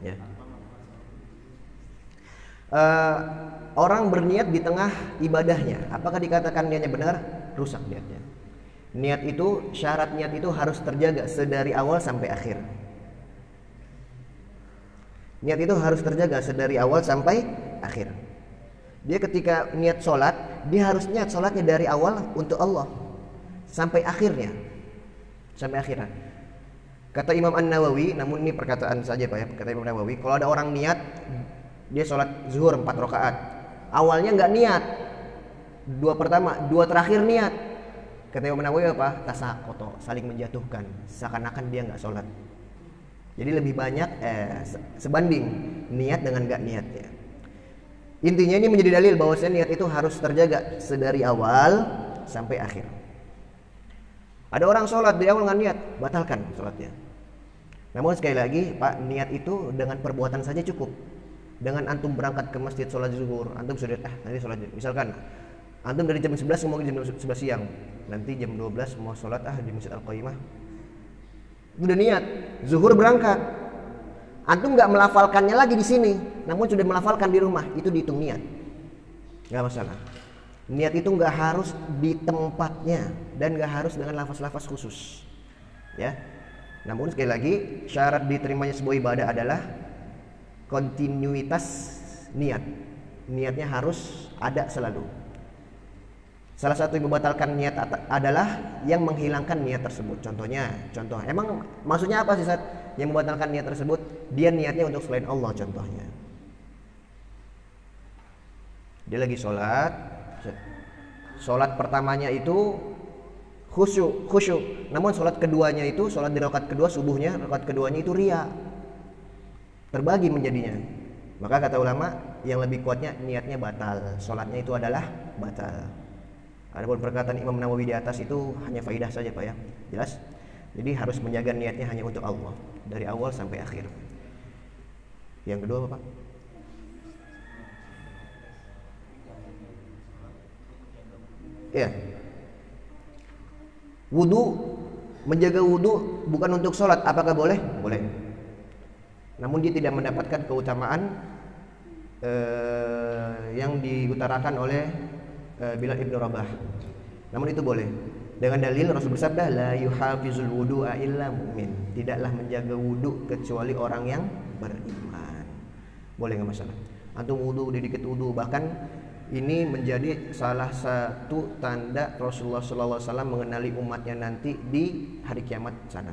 Ya. Orang berniat di tengah ibadahnya, apakah dikatakan niatnya benar? Rusak niatnya. Niat itu, syarat niat itu harus terjaga sedari awal sampai akhir. Niat itu harus terjaga sedari awal sampai akhir. Dia ketika niat sholat, dia harus niat sholatnya dari awal untuk Allah sampai akhirnya, sampai akhirat. Kata Imam An-Nawawi, namun ini perkataan saja Pak ya, kata Imam Nawawi, kalau ada orang niat dia sholat zuhur 4 rakaat, awalnya nggak niat, 2 pertama, 2 terakhir niat, kata Imam Nawawi apa? Tasakoto, saling menjatuhkan, seakan-akan dia nggak sholat. Jadi lebih banyak sebanding niat dengan nggak niat ya. Intinya ini menjadi dalil bahwasanya niat itu harus terjaga sedari awal sampai akhir. Ada orang sholat di awal nggak niat, batalkan sholatnya. Namun sekali lagi Pak, niat itu dengan perbuatan saja cukup. Dengan antum berangkat ke masjid sholat zuhur, antum sudah nanti sholat, misalkan antum dari jam 11 mau ke jam 11 siang, nanti jam 12 mau sholat di Masjid Al-Qaimah, udah niat zuhur berangkat, antum nggak melafalkannya lagi di sini, namun sudah melafalkan di rumah, itu dihitung niat, nggak masalah. Niat itu nggak harus di tempatnya dan nggak harus dengan lafaz-lafaz khusus, ya. Namun sekali lagi syarat diterimanya sebuah ibadah adalah kontinuitas niat. Niatnya harus ada selalu. Salah satu yang membatalkan niat adalah yang menghilangkan niat tersebut. Contoh, emang maksudnya apa sih Ustaz? Yang membatalkan niat tersebut, dia niatnya untuk selain Allah contohnya. Dia lagi sholat pertamanya itu khusyuk. Namun sholat keduanya itu, sholat di rakaat kedua subuhnya, rakaat keduanya itu riya, terbagi menjadinya. Maka kata ulama yang lebih kuatnya niatnya batal, sholatnya itu adalah batal. Adapun perkataan Imam Nawawi di atas itu hanya faidah saja Pak ya, jelas. Jadi harus menjaga niatnya hanya untuk Allah dari awal sampai akhir. Yang kedua apa Pak? Ya. Wudu, menjaga wudu bukan untuk sholat, apakah boleh? Boleh. Namun dia tidak mendapatkan keutamaan yang diutarakan oleh Bilal ibn Rabah. Namun itu boleh. Dengan dalil Rasul bersabda, la yuhafizul wudu'a illa mu'min. Tidaklah menjaga wudu kecuali orang yang beriman. Boleh nggak masalah. Antum wudu, dikit wudu, bahkan ini menjadi salah satu tanda Rasulullah SAW mengenali umatnya nanti di hari kiamat sana.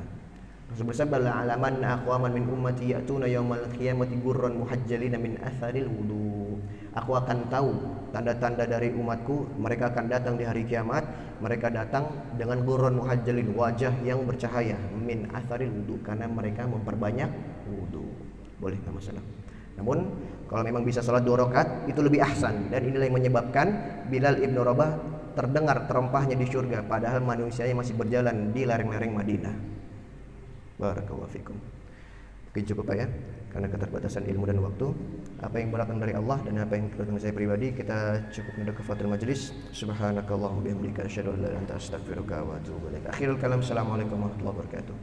Rasul bersabda, "La'alamanna aqwaman min ummati ya'tuna yaumal qiyamati gurran muhajjalina min atharil wudu." Aku akan tahu tanda-tanda dari umatku, mereka akan datang di hari kiamat, mereka datang dengan gurran muhajjalin, wajah yang bercahaya, min atharil wudu, karena mereka memperbanyak wudu. Boleh, enggak masalah. Namun kalau memang bisa salat 2 rakaat itu lebih ahsan, dan inilah yang menyebabkan Bilal ibn Rabah terdengar terempahnya di surga padahal manusianya masih berjalan di lereng-lereng Madinah. Barakallahu fikum. Mungkin cukup Pak ya, karena keterbatasan ilmu dan waktu. Apa yang berasal dari Allah dan apa yang terkait dengan saya pribadi, kita cukup mendadak kafatul majlis. Subhanakallahumma bihamdika asyhadu an la ilaha illa anta astaghfiruka wa atubu ilaik. Akhirul kalam, assalamualaikum warahmatullahi wabarakatuh.